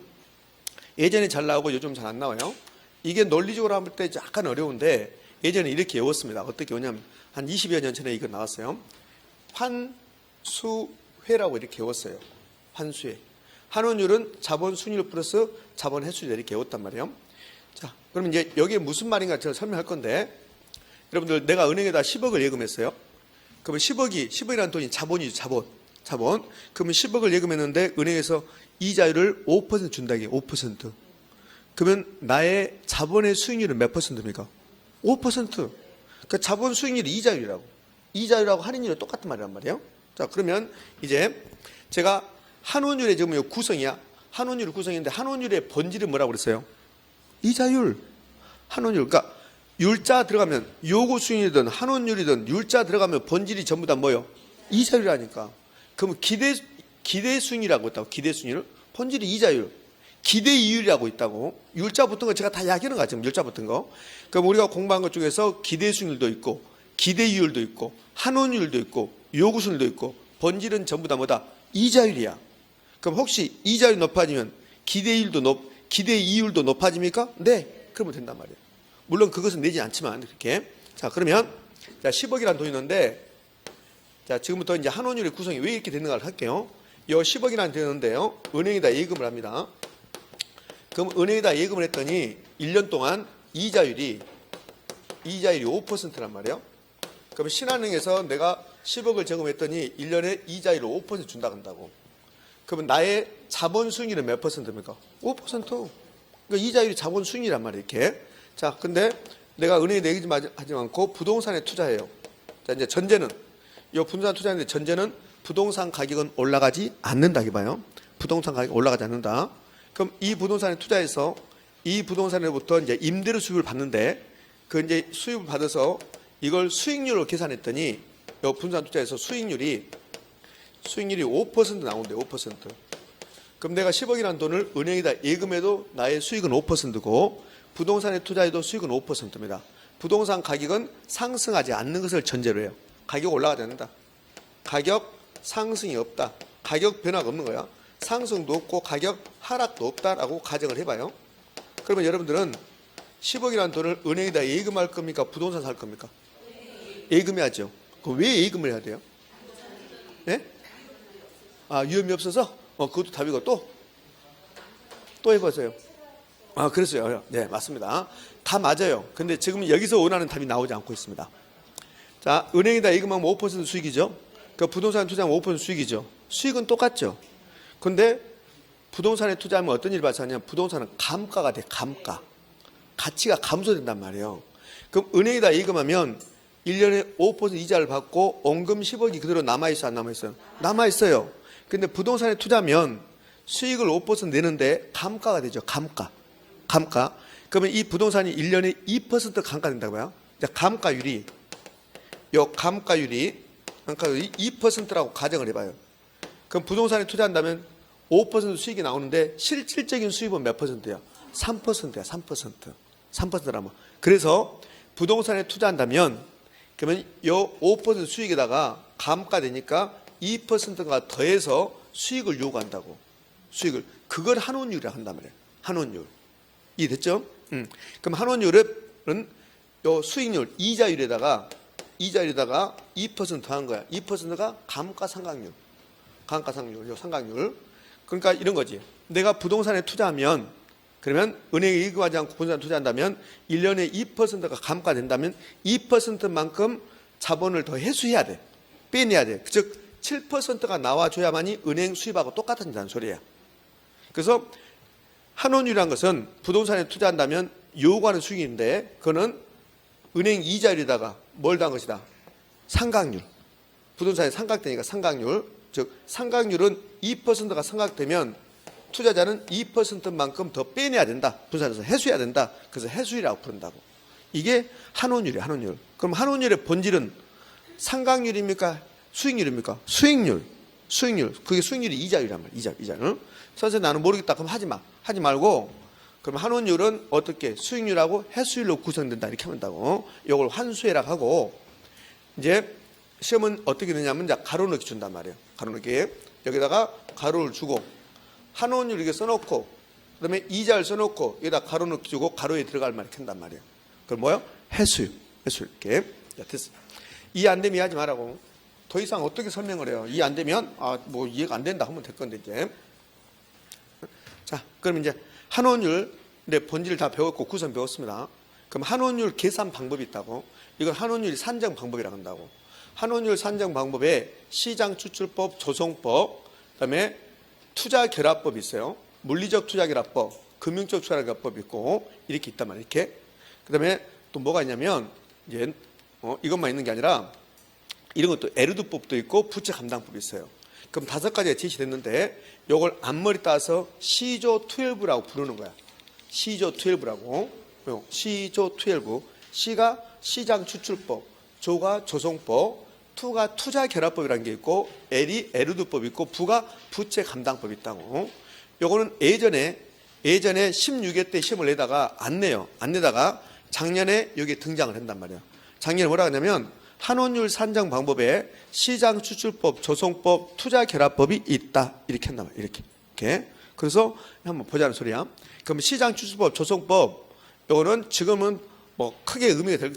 예전에 잘 나오고 요즘 잘 안 나와요. 이게 논리적으로 할 때 약간 어려운데 예전에 이렇게 외웠습니다. 어떻게 외우냐면 한 20여 년 전에 이거 나왔어요. 환수회라고 이렇게 외웠어요. 환수회. 환원율은 자본 순위율 플러스 자본 횟수율 이렇게 외웠단 말이에요. 자, 그럼 이제 여기에 무슨 말인가 제가 설명할 건데 여러분들 내가 은행에다 10억을 예금했어요. 그러면 10억이라는 돈이 자본이죠. 자본. 그러면 10억을 예금했는데 은행에서 이자율을 5% 준다 이게 5%. 그러면 나의 자본의 수익률은 몇 퍼센트입니까? 5%. 그러니까 자본 수익률이 이자율이라고. 이자율하고 할인율이 똑같은 말이란 말이에요. 자, 그러면 이제 제가 한원율의 지금 구성이야. 한원율 구성인데 한원율의 본질이 뭐라고 그랬어요? 이자율. 한원율. 그러니까 율자 들어가면 요구 수익률이든 한원율이든 율자 들어가면 본질이 전부 다 뭐요? 이자율이라니까. 그러면 기대 수익률이라고 있다고. 기대 수익률. 본질이 이자율. 기대 이율이라고 있다고. 율자 붙은 거 제가 다 이야기하는 거 지금 율자 붙은 거. 그럼 우리가 공부한 것 중에서 기대 수익률도 있고 기대 이율도 있고 한원율도 있고 요구 수익률도 있고 본질은 전부 다 뭐다? 이자율이야. 그럼 혹시 이자율이 높아지면 기대 이율도 높아집니까? 네. 그러면 된단 말이에요. 물론 그것은 내지 않지만 그렇게. 자, 그러면 자, 10억이라는 돈이 있는데 자, 지금부터 이제 한원율의 구성이 왜 이렇게 되는가를 할게요. 이 10억이라는 되는데요. 은행에다 예금을 합니다. 그럼 은행에다 예금을 했더니 1년 동안 이자율이 5%란 말이에요. 그러면 신한은행에서 내가 10억을 제공했더니 1년에 이자율을 5% 준다 한다고. 그러면 나의 자본 수익률은 몇 퍼센트입니까? 5%. 그러니까 이자율이 자본 수익률이란 말이에요. 이렇게. 자, 근데 내가 은행에 내지 하지 않고 부동산에 투자해요. 자, 이제 전제는 이 부동산 투자하는데 전제는 부동산 가격은 올라가지 않는다 이봐요. 부동산 가격이 올라가지 않는다. 그럼 이 부동산에 투자해서 이 부동산으로부터 이제 임대료 수입을 받는데 그 이제 수입을 받아서 이걸 수익률로 계산했더니 이 부동산 투자에서 수익률이 5% 나온대요. 5%. 그럼 내가 10억이라는 돈을 은행에다 예금해도 나의 수익은 5%고 부동산에 투자해도 수익은 5%입니다. 부동산 가격은 상승하지 않는 것을 전제로 해요. 가격 올라가지 않는다. 가격 상승이 없다. 가격 변화가 없는 거야. 상승도 없고 가격 하락도 없다라고 가정을 해봐요. 그러면 여러분들은 10억이라는 돈을 은행에다 예금할 겁니까? 부동산 살 겁니까? 예금해야죠. 그럼 왜 예금을 해야 돼요? 네? 아, 위험이 없어서? 그것도 답이고 또 해보세요. 아, 그랬어요. 네, 맞습니다. 다 맞아요. 근데 지금 여기서 원하는 답이 나오지 않고 있습니다. 자, 은행에다 예금하면 5% 수익이죠. 그 부동산에 투자하면 5% 수익이죠. 수익은 똑같죠. 근데 부동산에 투자하면 어떤 일이 발생하냐면 부동산은 감가가 돼. 감가. 가치가 감소된단 말이에요. 그럼 은행에다 예금하면 1년에 5% 이자를 받고 원금 10억이 그대로 남아있어 안 남아있어요? 남아있어요. 근데 부동산에 투자하면 수익을 5% 내는데 감가가 되죠. 감가. 그러면 이 부동산이 1년에 2% 감가된다고요. 감가율이 2%라고 가정을 해봐요. 그럼 부동산에 투자한다면 5% 수익이 나오는데 실질적인 수입은 몇 퍼센트야? 3%야. 3%라면. 그래서 부동산에 투자한다면 그러면 이 5% 수익에다가 감가되니까 2%가 더해서 수익을 요구한다고. 수익을. 그걸 한원율이라 한단 말이에요. 한원율. 이해됐죠? 그럼 한원율은 요 수익률, 이자율에다가 2% 더한 거야. 2%가 감가상각률. 요 상각률. 그러니까 이런 거지. 내가 부동산에 투자하면 그러면 은행에 예금하지 않고 부동산에 투자한다면 1년에 2%가 감가된다면 2%만큼 자본을 더 회수해야 돼. 빼내야 돼. 즉 7%가 나와줘야만이 은행 수입하고 똑같다는 소리야. 그래서 한원율이라는 것은 부동산에 투자한다면 요구하는 수익인데 그거는 은행 이자율에다가 뭘 더한 것이다. 상각률. 부동산에 삼각되니까 상각률. 즉 상각률은 2%가 삼각되면 투자자는 2%만큼 더 빼내야 된다. 부동산에서 해수해야 된다. 그래서 해수율이라고 부른다고. 이게 한원율이에요. 한원율. 그럼 한원율의 본질은 상각률입니까? 수익률입니까? 수익률. 그게 수익률이 이자율이란 말이야. 이자율. 선생님 나는 모르겠다. 그럼 하지 마. 하지 말고 그럼 한원율은 어떻게 수익률하고 해수율로 구성된다. 이렇게 하면 된다고. 이걸 환수해라고 하고 이제 시험은 어떻게 되냐면 이제 가로 넣기 준단 말이에요. 가로 넣기. 여기다가 가로를 주고 한원율 이렇게 써놓고 그다음에 이자를 써놓고 여기다 가로 넣기 주고 가로에 들어갈 말이 캔단 말이에요. 그럼 뭐요? 해수율 이렇게. 자, 됐어. 이해 안 되면 이해하지 말라고. 더 이상 어떻게 설명을 해요? 이해 안 되면 뭐 이해가 안 된다 하면 될 건데 이제. 자, 그럼 이제 한원율 본질을 다 배웠고 구성 배웠습니다. 그럼 한원율 계산 방법이 있다고. 이건 한원율 산정 방법이라고 한다고. 환원율 산정 방법에 시장 추출법, 조성법, 그다음에 투자 결합법이 있어요. 물리적 투자 결합법, 금융적 투자 결합법이 있고 이렇게 있단 말이에요. 이렇게. 그다음에 또 뭐가 있냐면 이제 이것만 있는 게 아니라 이런 것도 에르두법도 있고 부채 감당법이 있어요. 그럼 5가지가 제시됐는데 이걸 앞머리 따서 시조 12라고 부르는 거야. 시조 12라고. 시조 12. C가 시장 추출법, 조가 조성법, 투가 투자 결합법이라는 게 있고 L이 에르두법이 있고 부가 부채 감당법이 있다고. 요거는 예전에 16회 때 시험을 내다가 안 내요. 안 내다가 작년에 여기에 등장을 한단 말이야. 작년에 뭐라 하냐면 환원율 산정 방법에 시장 추출법, 조성법, 투자 결합법이 있다. 이렇게 한단 말이야. 이렇게. 그래서 한번 보자는 소리야. 그럼 시장 추출법, 조성법 요거는 지금은 뭐 크게 의미가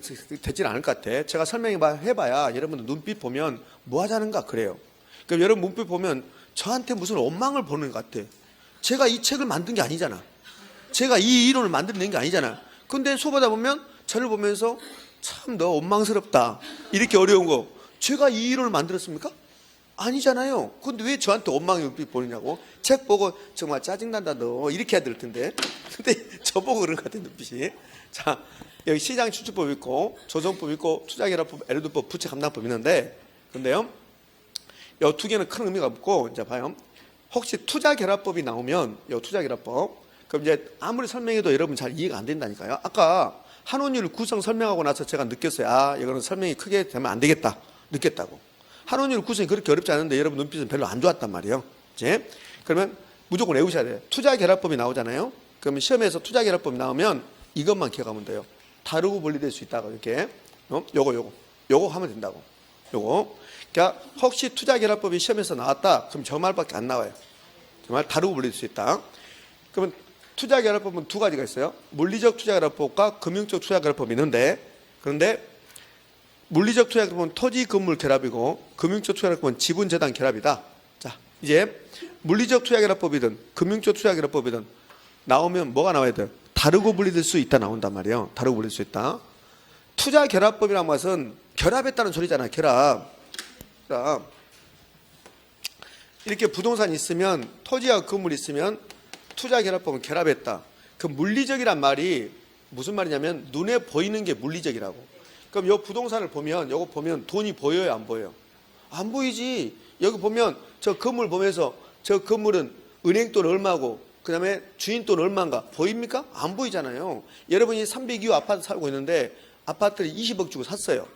되지는 않을 것 같아. 제가 설명해봐야 여러분들 눈빛 보면 뭐 하자는가 그래요. 그럼 여러분 눈빛 보면 저한테 무슨 원망을 보는 것 같아. 제가 이 책을 만든 게 아니잖아. 제가 이 이론을 만들어낸 게 아니잖아. 근데 수업하다 보면 저를 보면서 참 너 원망스럽다. 이렇게 어려운 거. 제가 이 이론을 만들었습니까? 아니잖아요. 근데 왜 저한테 원망의 눈빛 보느냐고. 책 보고 정말 짜증난다 너. 이렇게 해야 될 텐데. 근데 저보고 그런 것 같아 눈빛이. 자, 여기 시장 추출법 있고 조정법 있고 투자결합법, 에르두법, 부채 감당법 있는데 근데요. 이 2개는 큰 의미가 없고 이제 봐요. 혹시 투자결합법이 나오면 이 투자결합법 그럼 이제 아무리 설명해도 여러분 잘 이해가 안 된다니까요. 아까 환원율 구성 설명하고 나서 제가 느꼈어요. 아, 이거는 설명이 크게 되면 안 되겠다. 느꼈다고. 환원율 구성이 그렇게 어렵지 않은데 여러분 눈빛은 별로 안 좋았단 말이에요. 이제 그러면 무조건 외우셔야 돼요. 투자결합법이 나오잖아요. 그러면 시험에서 투자결합법이 나오면 이것만 기억하면 돼요. 다르고 분리될 수 있다고 이렇게. 요거 하면 된다고. 요거. 그러니까 혹시 투자결합법이 시험에서 나왔다. 그럼 저 말밖에 안 나와요. 정말 다르고 분리될 수 있다. 그러면 투자결합법은 2가지가 있어요. 물리적 투자결합법과 금융적 투자결합법이 있는데 그런데 물리적 투자결합법은 토지 건물 결합이고 금융적 투자결합법은 지분 재단 결합이다. 자, 이제 물리적 투자결합법이든 금융적 투자결합법이든 나오면 뭐가 나와야 돼? 다르고 분리될 수 있다 나온단 말이에요. 다르고 분리될 수 있다. 투자결합법이라는 것은 결합했다는 소리잖아요. 결합. 자, 이렇게 부동산이 있으면 토지와 건물이 있으면 투자결합법은 결합했다. 그 물리적이란 말이 무슨 말이냐면 눈에 보이는 게 물리적이라고. 그럼 이 부동산을 보면 요거 보면 돈이 보여요 안 보여요? 안 보이지. 여기 보면 저 건물 보면서 저 건물은 은행 돈 얼마고 그 다음에 주인 돈 얼마인가 보입니까? 안 보이잖아요. 여러분이 302호 아파트 살고 있는데 아파트를 20억 주고 샀어요.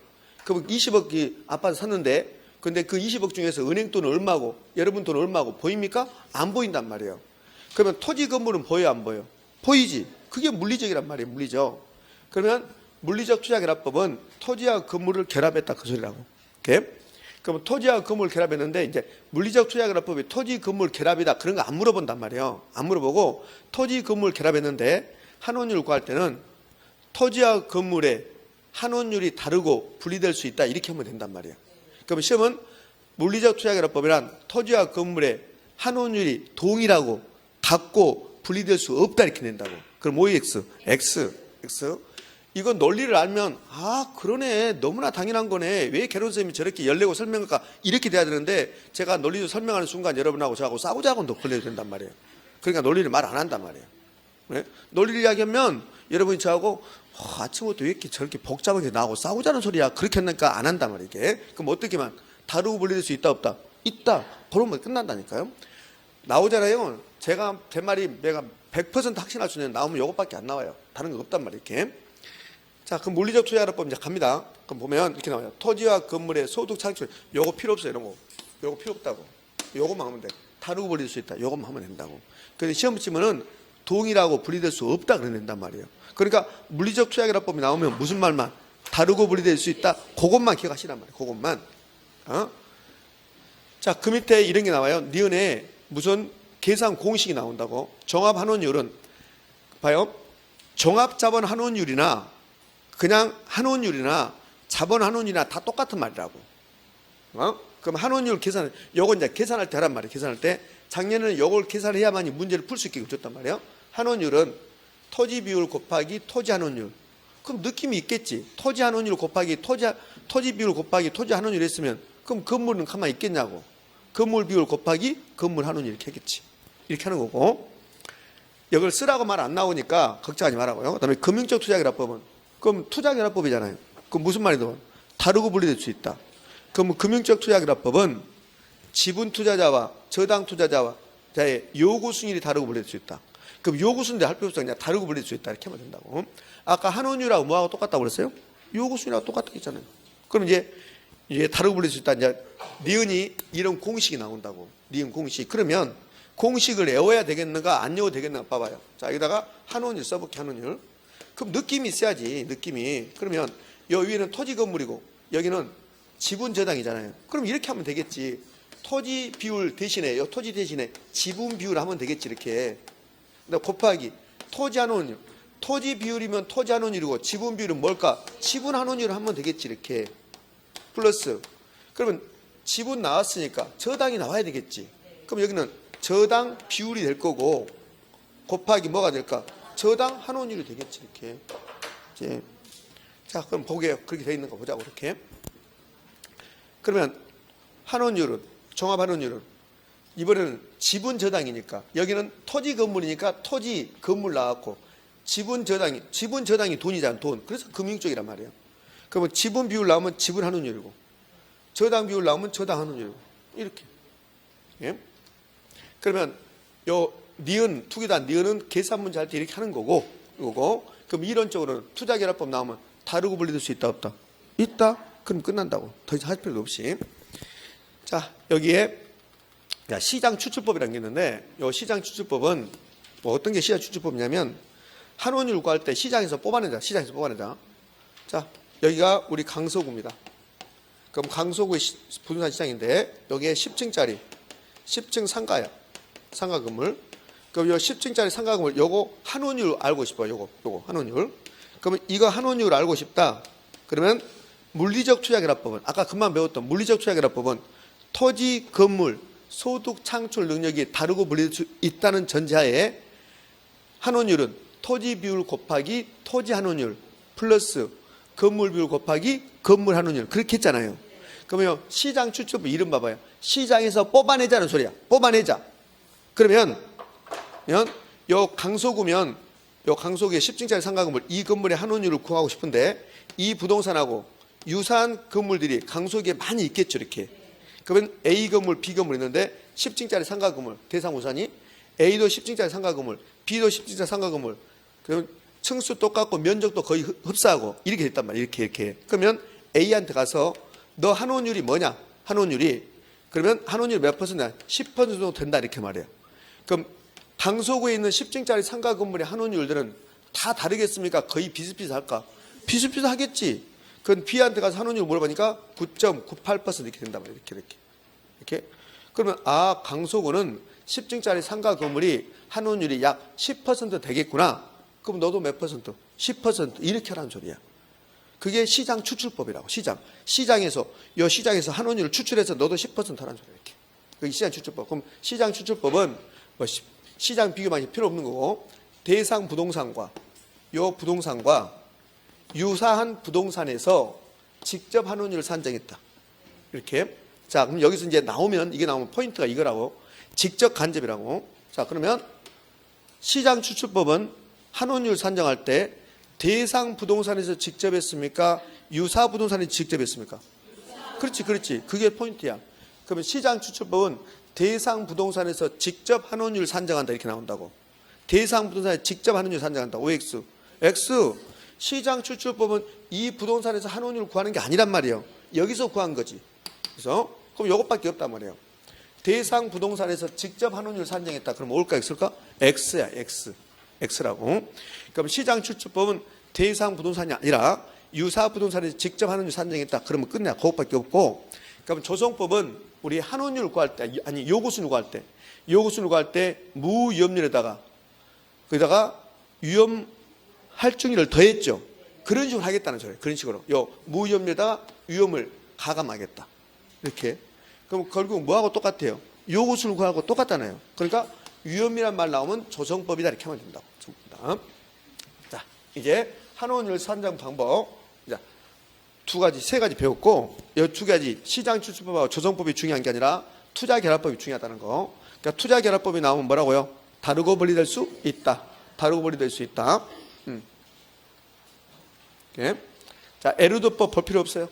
그럼 20억이 아파트 샀는데 근데 그 20억 중에서 은행 돈 얼마고 여러분 돈 얼마고 보입니까? 안 보인단 말이에요. 그러면 토지 건물은 보여요 안 보여요? 보이지. 그게 물리적이란 말이에요. 물리적. 그러면 물리적 투자결합법은 토지와 건물을 결합했다 그 소리라고. 이렇게. 그럼 토지와 건물을 결합했는데 이제 물리적 투자결합법이 토지 건물 결합이다 그런 거 안 물어본단 말이에요. 안 물어보고 토지 건물 결합했는데 환원율 구할 때는 토지와 건물의 환원율이 다르고 분리될 수 있다 이렇게 하면 된단 말이에요. 그럼 시험은 물리적 투자결합법이란 토지와 건물의 환원율이 동일하고 같고 분리될 수 없다 이렇게 낸다고. 그럼 OX, X. 이건 논리를 알면 아 그러네 너무나 당연한 거네 왜 개론 선생님이 저렇게 열내고 설명할까 이렇게 돼야 되는데 제가 논리를 설명하는 순간 여러분하고 저하고 싸우자고도 걸려야 된단 말이에요. 그러니까 논리를 말 안 한단 말이에요. 네? 논리를 이야기하면 여러분이 저하고 아침부터 왜 이렇게 저렇게 복잡하게 나하고 싸우자는 소리야 그렇게 하니까 안 한단 말이에요. 이게. 그럼 어떻게만 다르고 분리될 수 있다 없다? 있다. 그러면 끝난다니까요. 나오잖아요. 제가 제 말이 내가 100% 확신할 수 있는 나오면 이것밖에 안 나와요. 다른 거 없단 말이에요. 이렇게. 자, 그럼 물리적 투자결합법 이제 갑니다. 그럼 보면 이렇게 나와요. 토지와 건물의 소득 창출. 요거 필요 없어요. 이런 거. 요거 필요 없다고. 요거만 하면 돼. 다르고 분리될 수 있다. 요것만 하면 된다고. 근데 시험 치면은 동일하고 분리될 수 없다 그런단 말이에요. 그러니까 물리적 투자결합법이 나오면 무슨 말만 다르고 분리될 수 있다. 그것만 기억하시란 말이에요. 그것만. 자, 그 밑에 이런 게 나와요. 니은에 무슨 계산 공식이 나온다고. 종합환원율은 봐요. 종합자본 환원율이나 그냥 환원율이나 자본 환원율이나 다 똑같은 말이라고. 그럼 환원율 계산, 요건 이제 계산할 때 하란 말이에요. 계산할 때 작년에는 요걸 계산해야만이 문제를 풀 수 있게 줬단 말이에요. 환원율은 토지 비율 곱하기 토지 환원율. 그럼 느낌이 있겠지. 토지 한원율 곱하기 토지 비율 곱하기 토지 한원율 했으면 그럼 건물은 가만히 있겠냐고. 건물 비율 곱하기 건물 한원율 이렇게 하겠지. 이렇게 하는 거고. 이걸 쓰라고 말 안 나오니까 걱정하지 말라고요. 그다음에 금융적 투자결합법은 그럼 투자결합법이잖아요. 그럼 무슨 말이든 다르고 분리될 수 있다. 그럼 금융적 투자결합법은 지분 투자자와 저당 투자자와 자의 요구 수익률이 다르고 분리될 수 있다. 그럼 요구 수익률이 할 필요 없어. 그냥 다르고 분리될 수 있다. 이렇게 하면 된다고. 아까 한원율하고 뭐하고 똑같다고 그랬어요? 요구 수익률하고 똑같다고 했잖아요. 그럼 이제 다르고 분리될 수 있다. 이제 니은이 이런 공식이 나온다고. 니은 공식. 그러면 공식을 외워야 되겠는가 안 외워도 되겠는가 봐봐요. 자, 여기다가 한원율 써볼게. 한원율. 그럼 느낌이 있어야지. 느낌이. 그러면 여기 위에는 토지 건물이고 여기는 지분 저당이잖아요. 그럼 이렇게 하면 되겠지. 토지 비율 대신에 요 토지 대신에 지분 비율 하면 되겠지. 이렇게. 곱하기 토지 한원율. 토지 비율이면 토지 한원율이고 지분 비율은 뭘까? 지분 한원율을 하면 되겠지. 이렇게. 플러스 그러면 지분 나왔으니까 저당이 나와야 되겠지. 그럼 여기는 저당 비율이 될 거고 곱하기 뭐가 될까? 저당 한원율이 되겠지. 이렇게. 이제 자, 그럼 보게요. 그렇게 돼 있는 거 보자고. 이렇게. 그러면 한원율은 종합 한원율은 이번에는 지분 저당이니까 여기는 토지 건물이니까 토지 건물 나왔고 지분 저당이 돈이잖아. 돈. 그래서 금융 쪽이란 말이에요. 그러면 지분 비율 나오면 지분 한원율이고 저당 비율 나오면 저당 한원율이고 이렇게. 예? 그러면 요 니은 투기단 니은은 계산 문제 할 때 이렇게 하는 거고 이거고. 그럼 이론적으로는 투자결합법 나오면 다르고 분리될 수 있다 없다? 있다. 그럼 끝난다고. 더 이상 할 필요도 없이. 자, 여기에 시장 추출법이라는 게 있는데 요 시장 추출법은 뭐 어떤 게 시장 추출법이냐면 한원율 구할 때 시장에서 뽑아내자. 시장에서 뽑아내자. 자, 여기가 우리 강서구입니다. 그럼 강서구의 부동산 시장인데 여기에 10층짜리 10층 상가야. 상가 건물. 그럼 요 10층짜리 상가 건물 요거 한원율 알고 싶어요. 요거 한원율. 그러면 이거 한원율 알고 싶다. 그러면 물리적 투자결합법은 아까 금방 배웠던 물리적 투자결합법은 토지 건물 소득 창출 능력이 다르고 분리될 수 있다는 전제하에 한원율은 토지 비율 곱하기 토지 한원율 플러스 건물 비율 곱하기 건물 한원율 그렇게 했잖아요. 그러면 시장 추출법 이름 봐봐요. 시장에서 뽑아내자는 소리야. 뽑아내자. 그러면 요 강서구면 요 강서구의 10층짜리 상가 건물 이 건물의 한원율을 구하고 싶은데 이 부동산하고 유사한 건물들이 강서구에 많이 있겠죠. 이렇게. 그러면 A 건물, B 건물 있는데 10층짜리 상가 건물 대상 우산이 A도 10층짜리 상가 건물, B도 10층짜리 상가 건물. 그러면 층수 똑같고 면적도 거의 흡사하고 이렇게 됐단 말이에요. 이렇게. 그러면 A한테 가서 너 한원율이 뭐냐? 한원율이 그러면 한원율이 몇 퍼센트냐? 10% 정도 된다 이렇게 말해요. 그럼 강서구에 있는 10층짜리 상가 건물의 한원율들은 다 다르겠습니까? 거의 비슷비슷할까? 비슷비슷하겠지. 그건 B한테 가서 한원율 물어보니까 9.98% 이렇게 된단 말이에요. 이렇게. 그러면 강서구는 10층짜리 상가 건물이 한원율이 약 10% 되겠구나. 그럼 너도 몇 퍼센트? 10% 이렇게 하라는 소리야. 그게 시장 추출법이라고. 시장에서 한원율을 추출해서 너도 10% 하라는 소리야. 이렇게. 그게 시장 추출법. 그럼 시장 추출법은 뭐 시장 비교만 필요 없는 거고 대상 부동산과 유사한 부동산에서 직접 한원율을 산정했다. 이렇게. 자, 그럼 여기서 이제 이게 나오면 포인트가 이거라고. 직접 간접이라고. 자, 그러면 시장 추출법은 한원율 산정할 때 대상 부동산에서 직접 했습니까? 유사 부동산에서 직접 했습니까? 그렇지. 그게 포인트야. 그러면 시장 추출법은 대상 부동산에서 직접 한원율 산정한다 이렇게 나온다고. 대상 부동산에 직접 한원율 산정한다. OX. X. 시장 추출법은 이 부동산에서 한원율 구하는 게 아니란 말이에요. 여기서 구한 거지. 그래서 그럼 이것밖에 없단 말이에요. 대상 부동산에서 직접 한원율 산정했다. 그럼 올까 X일까? X야. X라고. 그럼 시장 추출법은 대상 부동산이 아니라 유사 부동산에서 직접 한원율 산정했다. 그러면 끝내. 그것밖에 없고. 그럼 조성법은 우리 한원율 구할 때 요구수를 구할 때 무위험률에다가 거기다가 위험 할증률을 더했죠. 그런 식으로 하겠다는 소리예요. 그런 식으로. 무위험률에다가 위험을 가감하겠다. 이렇게. 그럼 결국 뭐하고 똑같아요? 요구수를 구하고 똑같잖아요. 그러니까 위험이란 말 나오면 조성법이다 이렇게 하면 된다고. 자, 이제 환원율 산정 방법. 자, 두 가지, 세 가지 배웠고, 이 두 가지 시장 추출법하고 조성법이 중요한 게 아니라 투자 결합법이 중요하다는 거. 그러니까 투자 결합법이 나오면 뭐라고요? 다르고 분리될 수 있다. 다르고 분리될 수 있다. 예. 자, 에르도법 볼 필요 없어요.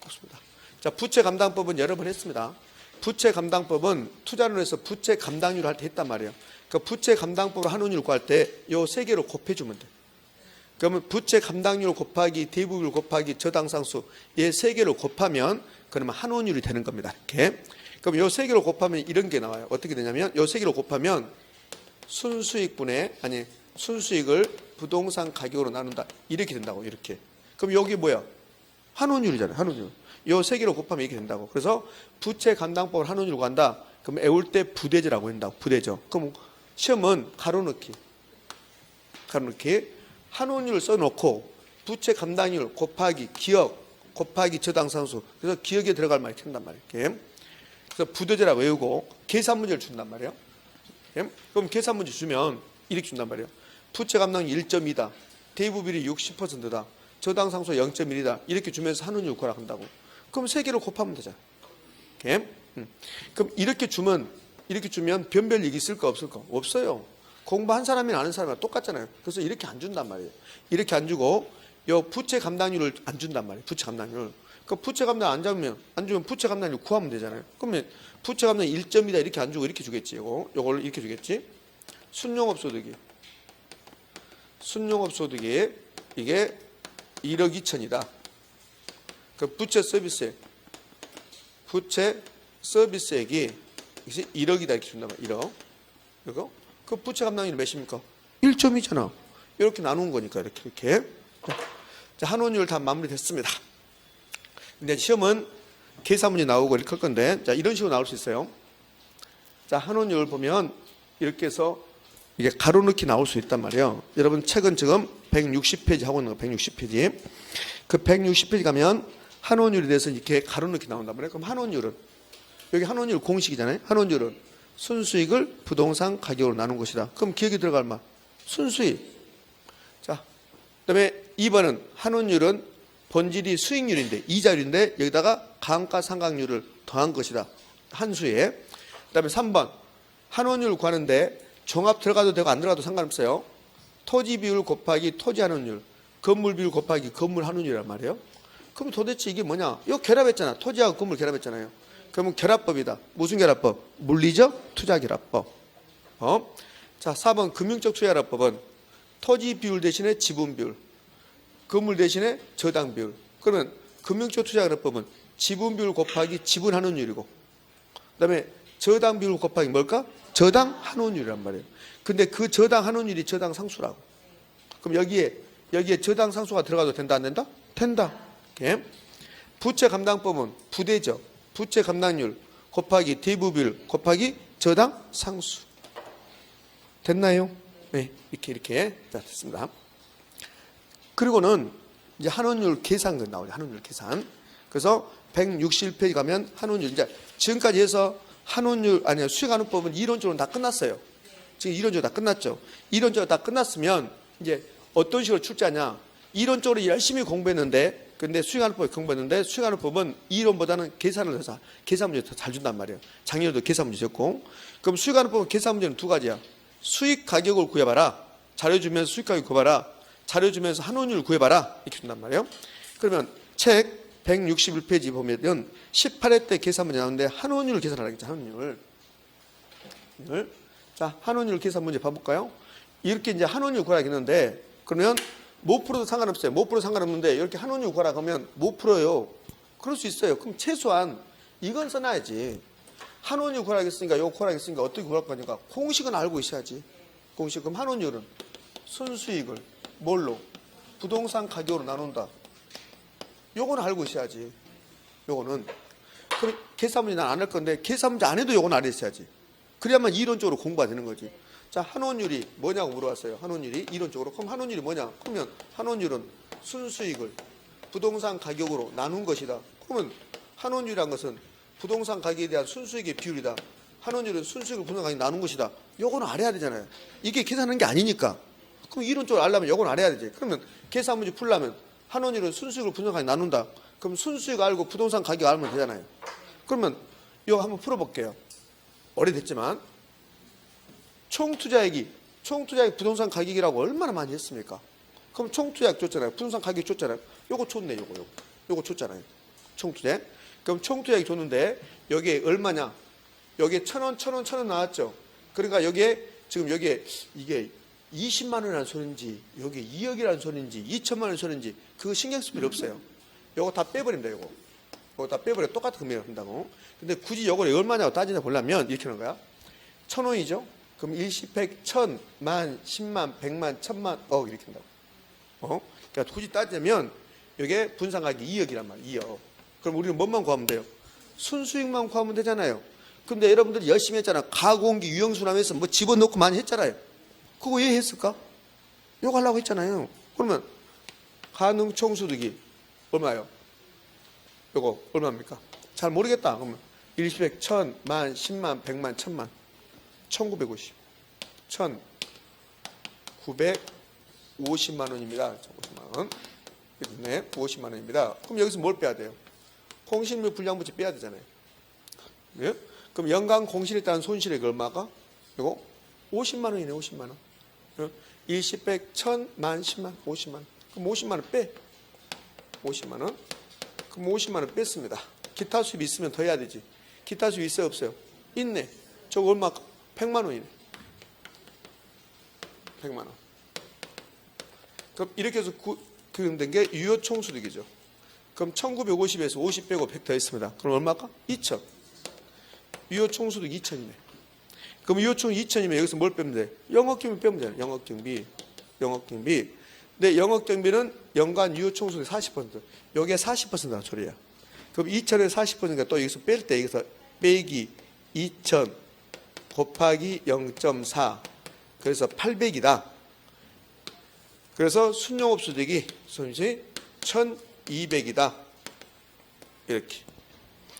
없습니다. 자, 부채 감당법은 여러 번 했습니다. 부채 감당법은 투자론에서 부채 감당률을 할 때 했단 말이에요. 그 부채 감당법으로 환원율 구할 때 요 세 개로 곱해주면 돼. 그러면 부채 감당률 곱하기 대부율 곱하기 저당상수 이 세 개로 곱하면 그러면 환원율이 되는 겁니다. 이렇게. 그럼 요 세 개로 곱하면 이런 게 나와요. 어떻게 되냐면 요 세 개로 곱하면 순수익분의 순수익을 부동산 가격으로 나눈다. 이렇게 된다고. 이렇게. 그럼 여기 뭐야? 환원율이잖아요. 환원율. 요 세 개로 곱하면 이렇게 된다고. 그래서 부채 감당법을 환원율로 간다. 그럼 애울 때 부대제라고 한다고. 부대죠. 그럼 시험은 가로넣기. 환원율 써놓고 부채 감당률 곱하기 기억 곱하기 저당상수. 그래서 기억에 들어갈 말이 된단 말이에요. 이렇게. 그래서 부대제라고 외우고 계산 문제를 준단 말이에요. 그럼 계산 문제 주면 이렇게 준단 말이에요. 부채 감당률 1.2다. 대부비율이 60%다. 저당상수 0.1이다. 이렇게 주면서 환원율 구하라 한다고. 그럼 세 개로 곱하면 되잖아. 이렇게. 그럼 이렇게 주면 변별 얘기 있을까 없을까? 없어요. 공부한 사람이나 아는 사람이랑 똑같잖아요. 그래서 이렇게 안 준단 말이에요. 이렇게 안 주고 요 부채 감당률을 안 준단 말이에요. 부채 감당률. 그 부채 감당 안 주면 부채 감당률 구하면 되잖아요. 그러면 부채 감당 1.2다 이렇게 안 주고 이렇게 주겠지. 요걸 이렇게 주겠지. 순용업 소득이 이게 1억 2천이다. 그 부채 서비스액이 1억이다 이렇게 준단 말이에요. 1억. 이거 그 부채 감당률이 몇입니까? 1.2잖아. 이렇게 나누는 거니까 이렇게. 자, 환원율 다 마무리됐습니다. 근데 시험은 계산 문제 나오고 이렇게 할 건데, 자, 이런 식으로 나올 수 있어요. 자, 환원율 보면 이렇게 해서 이게 가로넣기 나올 수 있단 말이에요. 여러분 책은 지금 160페이지 하고 있는 거 160페이지. 그 160페이지 가면 환원율에 대해서 이렇게 가로넣기 나온단 말이에요. 그럼 환원율은 여기 환원율 공식이잖아요. 환원율은 순수익을 부동산 가격으로 나눈 것이다. 그럼 기억에 들어갈 말 순수익. 자, 그다음에 2번은 환원율은 본질이 수익률인데 이자율인데 여기다가 감가상각률을 더한 것이다. 한수에. 그다음에 3번 환원율 구하는데 종합 들어가도 되고 안 들어가도 상관없어요. 토지 비율 곱하기 토지 환원율, 건물 비율 곱하기 건물 환원율이란 말이에요. 그럼 도대체 이게 뭐냐? 이거 결합했잖아. 토지하고 건물 결합했잖아요. 그러면 결합법이다. 무슨 결합법? 물리적 투자 결합법. 자, 4번 금융적 투자 결합법은 토지 비율 대신에 지분 비율, 건물 대신에 저당 비율. 그러면 금융적 투자 결합법은 지분 비율 곱하기 지분 환원율이고, 그다음에 저당 비율 곱하기 뭘까? 저당 환원율이란 말이에요. 근데 그 저당 환원율이 저당 상수라고. 그럼 여기에 저당 상수가 들어가도 된다 안 된다? 된다. 이렇게. 부채 감당법은 부대죠. 부채 감당률 곱하기 대부비율 곱하기 저당 상수. 됐나요? 네, 이렇게 자, 됐습니다. 그리고는 이제 환원율 계산이 나오죠. 환원율 계산. 그래서 161페이지 가면 환원율 이제 지금까지 해서 환원율 수익환원법은 이론적으로 다 끝났어요. 지금 이론적으로 다 끝났죠. 이론적으로 다 끝났으면 이제 어떤 식으로 출제하냐? 이론적으로 열심히 공부했는데 근데 수익환원법을 공부했는데 수익환원법은 이론보다는 계산을 해서 계산 문제 더 잘 준단 말이에요. 작년에도 계산 문제 줬고. 그럼 수익환원법은 계산 문제는 두 가지야. 수익 가격을 구해봐라. 자료 주면서 수익 가격 구해봐라. 자료 주면서 환원율 구해봐라. 이렇게 준단 말이에요. 그러면 책 161페이지 보면 18회 때 계산 문제 나오는데 환원율 계산하라겠죠. 환원율. 자, 환원율 계산 문제 봐볼까요? 이렇게 이제 환원율 구하라겠는데 그러면 못 풀어도 상관없어요. 못 풀어도 상관없는데 이렇게 환원율 구하라 하면 못 풀어요. 그럴 수 있어요. 그럼 최소한 이건 써놔야지. 환원율 구하라겠으니까 이거 구하라겠으니까 어떻게 구할 거니까 공식은 알고 있어야지. 공식. 그럼 환원율은 순수익을 뭘로? 부동산 가격으로 나눈다. 요거는 알고 있어야지. 요거는. 그럼 계산 문제 난 안 할 건데 계산 문제 안 해도 요거는 알았어야지. 그래야만 이론적으로 공부가 되는 거지. 자, 환원율이 뭐냐고 물어봤어요. 환원율이 이론적으로. 그럼 환원율이 뭐냐? 그러면 환원율은 순수익을 부동산 가격으로 나눈 것이다. 그러면 환원율이란 것은 부동산 가격에 대한 순수익의 비율이다. 환원율은 순수익을 부동산 가격에 나눈 것이다. 요거는 알아야 되잖아요. 이게 계산하는 게 아니니까. 그럼 이론적으로 알려면 요건 알아야 되지. 그러면 계산 문제 풀려면 한원율은 순수익을 분산하게 나눈다. 그럼 순수익 알고 부동산 가격 알면 되잖아요. 그러면 이거 한번 풀어볼게요. 오래됐지만 총투자액이 부동산 가격이라고 얼마나 많이 했습니까? 그럼 총투자액 줬잖아요. 부동산 가격 줬잖아요. 요거 줬네. 요거 줬잖아요. 총투자액. 그럼 총투자액 줬는데 여기에 얼마냐? 여기에 1,000원, 1,000원, 1,000원 나왔죠. 그러니까 여기에 지금 여기에 이게 20만 원이라는 소리인지 여기 2억이라는 소리인지 2천만 원 소리인지 그거 신경 쓸 필요 없어요. 요거 다 빼버립니다. 요거 다 빼버려. 똑같은 금액을 한다고. 근데 굳이 요걸 얼마냐고 따지다 보려면 이렇게 하는 거야. 1,000원이죠. 그럼 일십, 백, 천, 만, 10만, 100만, 1000만, 억 이렇게 한다고. 그러니까 굳이 따지면 이게 분산가격이 2억이란 말이에요. 2억. 그럼 우리는 뭐만 구하면 돼요? 순수익만 구하면 되잖아요. 근데 여러분들이 열심히 했잖아. 가공기 유형순환에서 뭐 집어넣고 많이 했잖아요. 그거 왜 했을까? 요거 하려고 했잖아요. 그러면 가능총소득이 얼마예요? 요거 얼마입니까? 잘 모르겠다. 그러면 일십, 천, 만, 10만, 100만, 1000만 1950 1950만 원입니다. 50만 원. 네, 50만 원입니다. 그럼 여기서 뭘 빼야 돼요? 공실물 불량부채 빼야 되잖아요. 네? 그럼 연간 공실에 따른 손실액 얼마가? 이거 50만 원이네. 50만 원. 일십, 백, 천, 만, 10만, 50만 원. 그럼 50만 원 빼. 50만 원. 그럼 50만 원 뺐습니다. 기타 수입 있으면 더 해야 되지. 기타 수입 있어요? 없어요? 있네. 저거 얼마? 100만 원이네. 100만 원. 그럼 이렇게 해서 그림된 게 유효총소득이죠. 그럼 1950에서 50 빼고 100 더 했습니다. 그럼 얼마일까? 2000. 유효총소득 2000이네. 그럼 유효총소득 2000이면 여기서 뭘 빼면 돼? 영업경비 빼면 돼요. 영업경비. 근데 영업경비는 연간 유효총소득 40%. 여기에 40%란 소리야. 그럼 2000에 40%니까 또 여기서 뺄 때 여기서 빼기 2000 곱하기 0.4. 그래서 800이다. 그래서 순용업소득이 1200이다. 이렇게.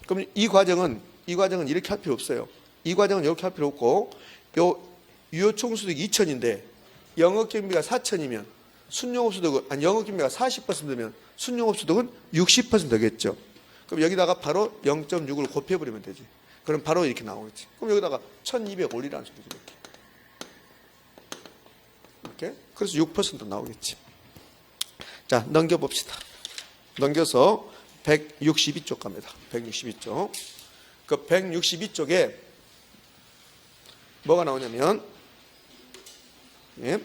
그럼 이 과정은 이렇게 할 필요 없어요. 이 과정은 이렇게 할 필요 없고, 요 유효총소득이 2000인데 영업경비가 4000이면 순용업소득은 영업경비가 40%면 순용업소득은 60%겠죠. 그럼 여기다가 바로 0.6을 곱해버리면 되지. 그럼 바로 이렇게 나오겠지. 그럼 여기다가 1200 올리라는 소리죠. 이렇게. 그래서 6% 나오겠지. 자, 넘겨봅시다. 넘겨서 162쪽 갑니다. 162쪽. 그 162쪽에 뭐가 나오냐면, 예.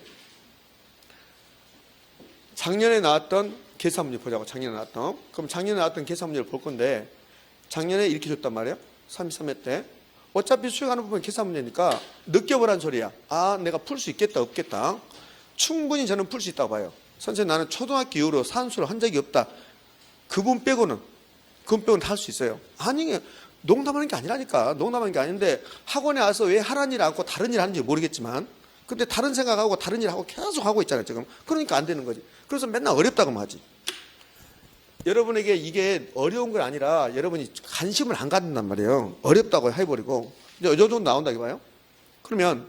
작년에 나왔던 계산 문제 보자고. 작년에 나왔던. 그럼 작년에 나왔던 계산 문제를 볼 건데, 작년에 이렇게 줬단 말이에요. 33회 때. 어차피 수익하는 부분 계산 문제니까 느껴보란 소리야. 아, 내가 풀 수 있겠다, 없겠다. 충분히 저는 풀 수 있다고 봐요. 선생님, 나는 초등학교 이후로 산수를 한 적이 없다. 그분 빼고는 다 할 수 있어요. 아니, 농담하는 게 아니라니까. 농담하는 게 아닌데 학원에 와서 왜 하라는 일 않고 다른 일 하는지 모르겠지만, 근데 다른 생각하고 다른 일 하고 계속 하고 있잖아요, 지금. 그러니까 안 되는 거지. 그래서 맨날 어렵다고만 하지. 여러분에게 이게 어려운 건 아니라 여러분이 관심을 안 갖는단 말이에요. 어렵다고 해버리고. 이제 이 정도 나온다고 봐요. 그러면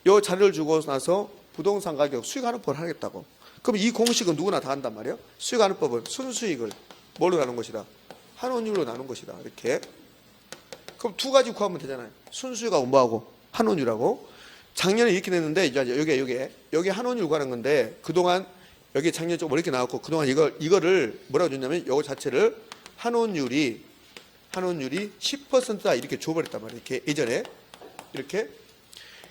이 자료를 주고 나서 부동산 가격 수익하는 법을 하겠다고. 그럼 이 공식은 누구나 다 한단 말이에요. 수익하는 법은 순수익을 뭘로 나눈 것이다? 한원율로 나눈 것이다. 이렇게. 그럼 두 가지 구하면 되잖아요. 순수익하고 뭐하고? 한원율하고. 작년에 이렇게 냈는데 이제 여기 한원율 구하는 건데, 그동안 여기 작년에 좀 이렇게 나왔고, 그동안 이거를 뭐라고 줬냐면 요거 자체를 한원율이 10%다 이렇게 줘버렸단 말이에요. 이렇게 예전에 이렇게.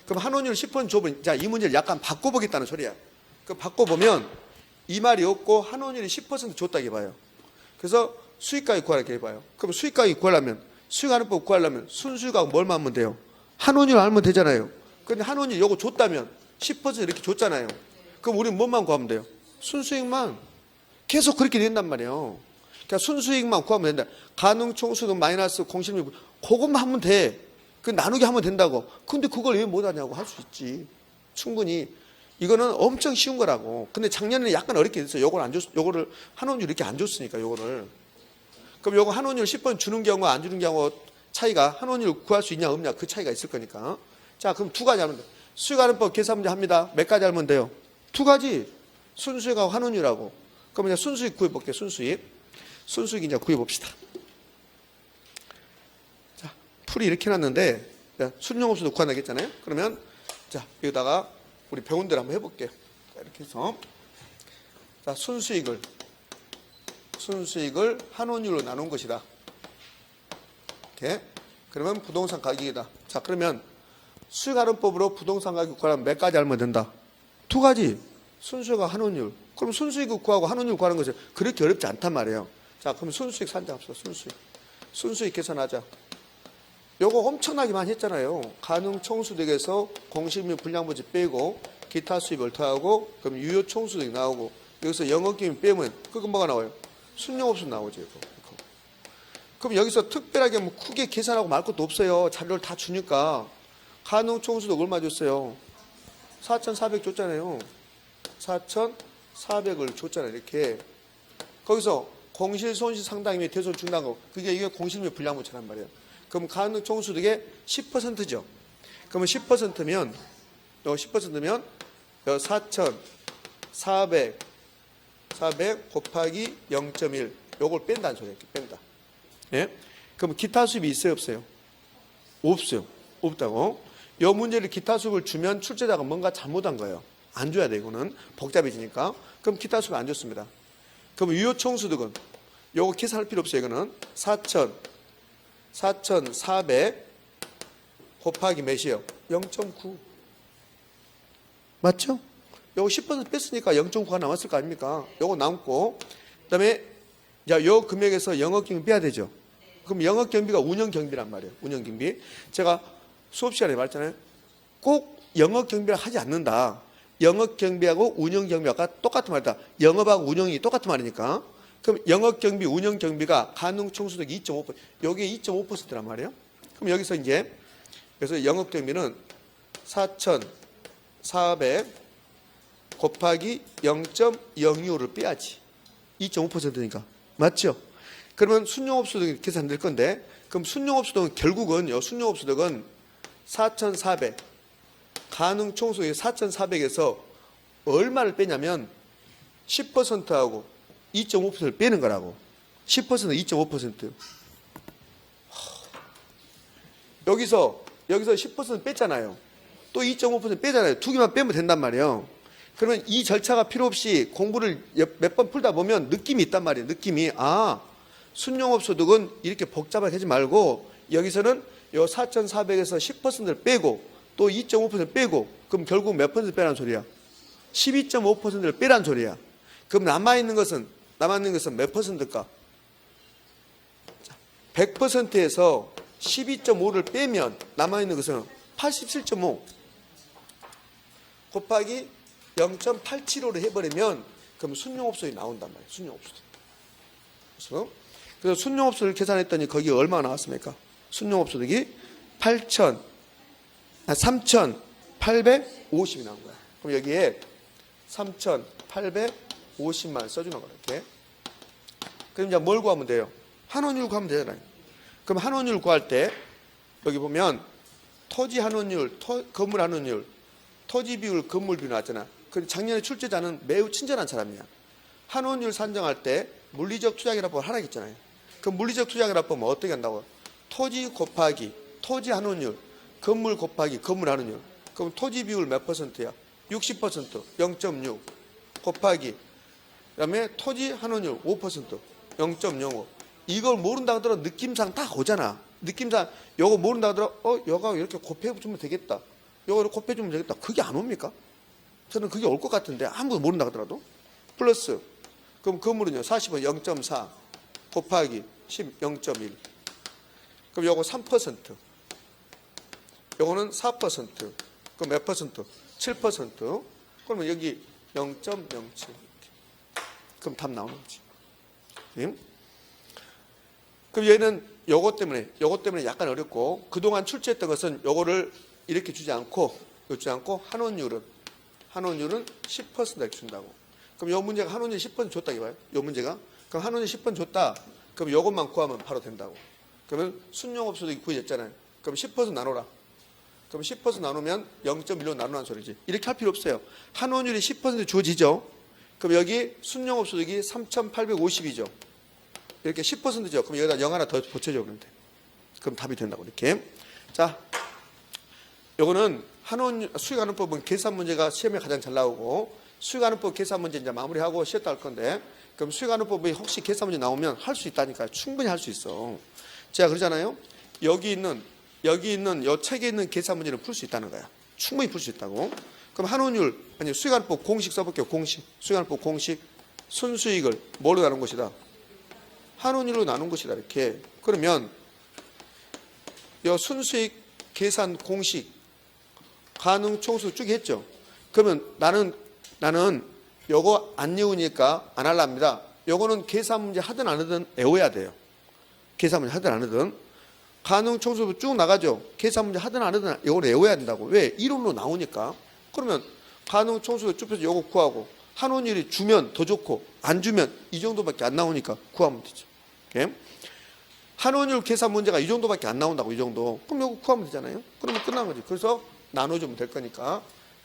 그럼 한원율 10% 줘버린. 자, 이 문제를 약간 바꿔보겠다는 소리야. 그 바꿔보면 이 말이 없고 한원율이 10% 줬다 이게 봐요. 그래서 수익가격 구하라고 해봐요. 그럼 수익가격 구하려면, 수익하는 법 구하려면 순수익하고 뭘만 하면 돼요? 한원율 알면 되잖아요. 근데 한원율 요거 줬다면 10% 이렇게 줬잖아요. 그럼 우리는 뭐만 구하면 돼요? 순수익만. 계속 그렇게 된단 말이에요. 그러니까 순수익만 구하면 된다. 가능총수득 마이너스 공실물, 그것만 하면 돼. 그 나누기 하면 된다고. 근데 그걸 왜 못하냐고. 할 수 있지. 충분히. 이거는 엄청 쉬운 거라고. 근데 작년에 약간 어렵게 됐어요. 요거를 한원율 이렇게 안 줬으니까, 요거를. 그럼 요거 한원율 10% 주는 경우와 안 주는 경우 차이가, 한원율 구할 수 있냐 없냐 그 차이가 있을 거니까. 자, 그럼 두 가지 하면 돼. 수익하는 법 계산 문제 합니다. 몇 가지 알면 돼요? 두 가지. 순수익하고 환원율하고. 그럼 이제 순수익 구해볼게요. 순수익 이제 구해봅시다. 자, 풀이 이렇게 해놨는데 순용업소도 구한다고 했잖아요. 그러면 자, 여기다가 우리 배운 대로 한번 해볼게요. 자, 이렇게 해서 자, 순수익을 환원율로 나눈 것이다. 이렇게. 그러면 부동산 가격이다. 자, 그러면 수익환원법으로 부동산 가격 구하려면 몇 가지 알면 된다? 두 가지. 순수익과 환원율. 그럼 순수익을 구하고 환원율 구하는 것이 그렇게 어렵지 않단 말이에요. 자, 그럼 순수익 산정합시다. 순수익 계산하자. 요거 엄청나게 많이 했잖아요. 가능 총수득에서 공실 및 불량부지 빼고 기타 수입을 더하고 그럼 유효 총수득이 나오고 여기서 영업기밀 빼면 그거 뭐가 나와요? 순용업소 나오죠. 이거. 그럼 여기서 특별하게 뭐 크게 계산하고 말 것도 없어요. 자료를 다 주니까. 가능 총수득 얼마 줬어요? 4,400 줬잖아요. 4,400을 줬잖아요. 이렇게. 거기서 공실 손실 상당히 대손 중단 거. 이게 공실 및 불량부채란 말이에요. 그럼 가능 총수득의 10%죠. 그러면 10%면 4,400 곱하기 0.1 요걸 뺀다는 소리예요. 이렇게 뺀다. 예? 그럼 기타 수입이 있어요, 없어요? 없어요. 없다고. 요 문제를 기타 수입을 주면 출제자가 뭔가 잘못한 거예요. 안 줘야 돼, 이거는. 복잡해지니까. 그럼 기타 수입 안 줬습니다. 그럼 유효 총수득은 요거 계산할 필요 없어요, 이거는. 4,400 곱하기 몇이에요? 0.9. 맞죠? 요거 10% 뺐으니까 0.9가 남았을 거 아닙니까? 요거 남고. 그 다음에, 자, 요 금액에서 영업경비 빼야 되죠? 그럼 영업경비가 운영경비란 말이에요. 운영경비. 제가 수업 시간에 말했잖아요. 꼭 영업경비를 하지 않는다. 영업경비하고 운영경비가 똑같은 말이다. 영업하고 운영이 똑같은 말이니까. 그럼 영업경비, 운영경비가 가능총수득 2.5%. 여기에 2.5%란 말이에요. 그럼 여기서 이제, 그래서 영업경비는 4,400 곱하기 0.02호를 빼야지. 2.5%니까. 맞죠? 그러면 순용업소득이 계산될 건데, 그럼 순용업소득은 결국은, 순용업소득은 4,400, 가능총수득이 4,400에서 얼마를 빼냐면 10%하고 2.5%를 빼는 거라고. 10%, 2.5%. 여기서 10% 뺐잖아요. 또 2.5% 빼잖아요. 두 개만 빼면 된단 말이에요. 그러면 이 절차가 필요 없이 공부를 몇 번 풀다 보면 느낌이 있단 말이에요. 느낌이. 순용업소득은 이렇게 복잡하게 하지 말고 여기서는 요 4,400에서 10%를 빼고 또 2.5% 빼고 그럼 결국 몇 퍼센트 빼라는 소리야? 12.5%를 빼라는 소리야. 그럼 남아있는 것은 몇 퍼센트일까? 100%에서 12.5를 빼면 남아있는 것은 87.5 곱하기 0.875를 해버리면 그럼 순용업소득이 나온단 말이에요. 순용업소득. 그래서 순용업소득을 계산했더니 거기 얼마 나왔습니까? 순용업소득이 3,850이 나온 거야. 그럼 여기에 3,850만 써주는 거야. 이렇게. 그럼 이제 뭘 구하면 돼요? 환원율 구하면 되잖아요. 그럼 환원율 구할 때 여기 보면 토지 환원율, 건물 환원율, 토지 비율, 건물 비율 나왔잖아. 그 작년에 출제자는 매우 친절한 사람이야. 환원율 산정할 때 물리적 투자계라법을 하라 했잖아요. 그 물리적 투자계라법은 어떻게 한다고? 토지 곱하기 토지 환원율, 건물 곱하기 건물 환원율. 그럼 토지 비율 몇 퍼센트야? 60%, 0.6 곱하기 그다음에 토지 환원율 5%, 0.05. 이걸 모른다 하더라도 느낌상 다 오잖아. 느낌상 요거 모른다 하더라도 요거 이렇게 곱해주면 되겠다. 요거 곱해주면 되겠다. 그게 안 옵니까? 저는 그게 올 것 같은데 아무도 모른다 하더라도. 플러스 그럼 건물은요 40은 0.4 곱하기 10 0.1. 그럼 요거 3%. 요거는 4%. 그럼 몇 퍼센트? 7%. 그러면 여기 0.07. 그럼 답 나오는 거지. 그럼 얘는 요거 때문에 약간 어렵고 그동안 출제했던 것은 요거를 이렇게 주지 않고 환원율은 10% 이렇게 준다고. 그럼 요 문제가 환원율 10% 줬다 이거예요. 요 문제가. 그럼 환원율 10% 줬다. 그럼 요것만 구하면 바로 된다고. 그러면 순용업소득이 구해졌잖아요. 그럼 10% 나눠라. 그럼 10% 나누면 0.1로 나누는 소리지. 이렇게 할 필요 없어요. 환원율이 10% 주어지죠. 그럼 여기 순영업소득이 3,850이죠. 이렇게 10%죠. 그럼 여기다 0 하나 더 붙여줘. 그럼 돼. 그럼 답이 된다고 이렇게. 자, 요거는 수익환원법은 계산 문제가 시험에 가장 잘 나오고 수익환원법 계산 문제 이제 마무리하고 쉬었다 할 건데 그럼 수익환원법이 혹시 계산 문제 나오면 할 수 있다니까요. 충분히 할 수 있어. 제가 그러잖아요. 여기 있는 요 책에 있는 계산 문제는 풀 수 있다는 거야. 충분히 풀 수 있다고. 그럼 환원율 아니 수익환원법 공식 써볼게요. 공식 수익환원법 공식 순수익을 뭘로 나눈 것이다. 환원율로 나눈 것이다. 이렇게. 그러면 요 순수익 계산 공식 가능 총수 쭉 했죠. 그러면 나는 요거 안 외우니까 안 할랍니다. 요거는 계산 문제 하든 안 하든 외워야 돼요. 계산 문제 하든 안 하든. 가능 총수도 쭉 나가죠. 계산 문제 하든 안 하든 요걸 외워야 된다고. 왜? 이론으로 나오니까. 그러면 가능 총수도 쭉 해서 요거 구하고 환원율이 주면 더 좋고 안 주면 이 정도밖에 안 나오니까 구하면 되죠. 오케이? 환원율 계산 문제가 이 정도밖에 안 나온다고. 이 정도. 그럼 요거 구하면 되잖아요. 그러면 끝난 거지. 그래서 나눠주면 될 거니까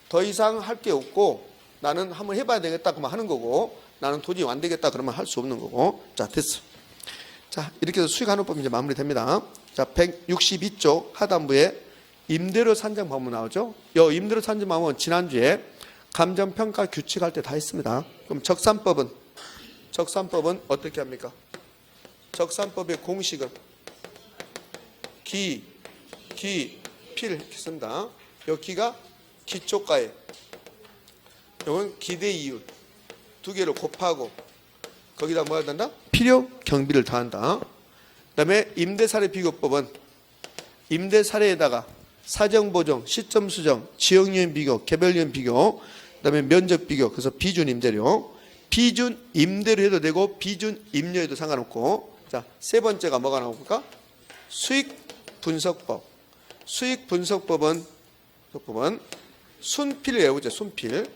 더 이상 할 게 없고 나는 한번 해봐야 되겠다 그러면 하는 거고 나는 도저히 안 되겠다 그러면 할 수 없는 거고. 자, 됐어. 자, 이렇게 해서 수익환원법이 이제 마무리됩니다. 자, 162쪽 하단부에 임대료 산정 방문 나오죠. 요 임대료 산정 방법은 지난주에 감정평가 규칙할 때 다 했습니다. 그럼 적산법은 어떻게 합니까? 적산법의 공식은 필 이렇게 쓴다. 요 기가 기초가액, 요건 기대 이율 두 개를 곱하고 거기다 뭐 해야 된다? 필요 경비를 더한다. 그다음에 임대사례 비교법은 임대사례에다가 사정보정, 시점 수정, 지역유인 비교, 개별유인 비교, 그다음에 면적 비교, 그래서 비준 임대료, 비준 임대료 해도 되고 비준 임료해도 상관없고. 자, 세 번째가 뭐가 나올까? 수익 분석법. 수익 분석법은 순필을 외우죠. 순필.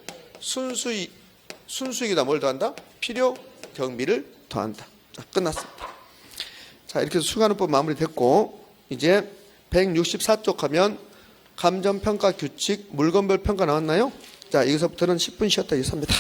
순수익에다 뭘 더한다? 필요 경비를 더한다. 자, 끝났습니다. 자, 이렇게 해서 수익환원법 마무리됐고 이제 164쪽 하면 감정평가 규칙 물건별 평가 나왔나요? 자, 여기서부터는 10분 쉬었다 이렇습니다.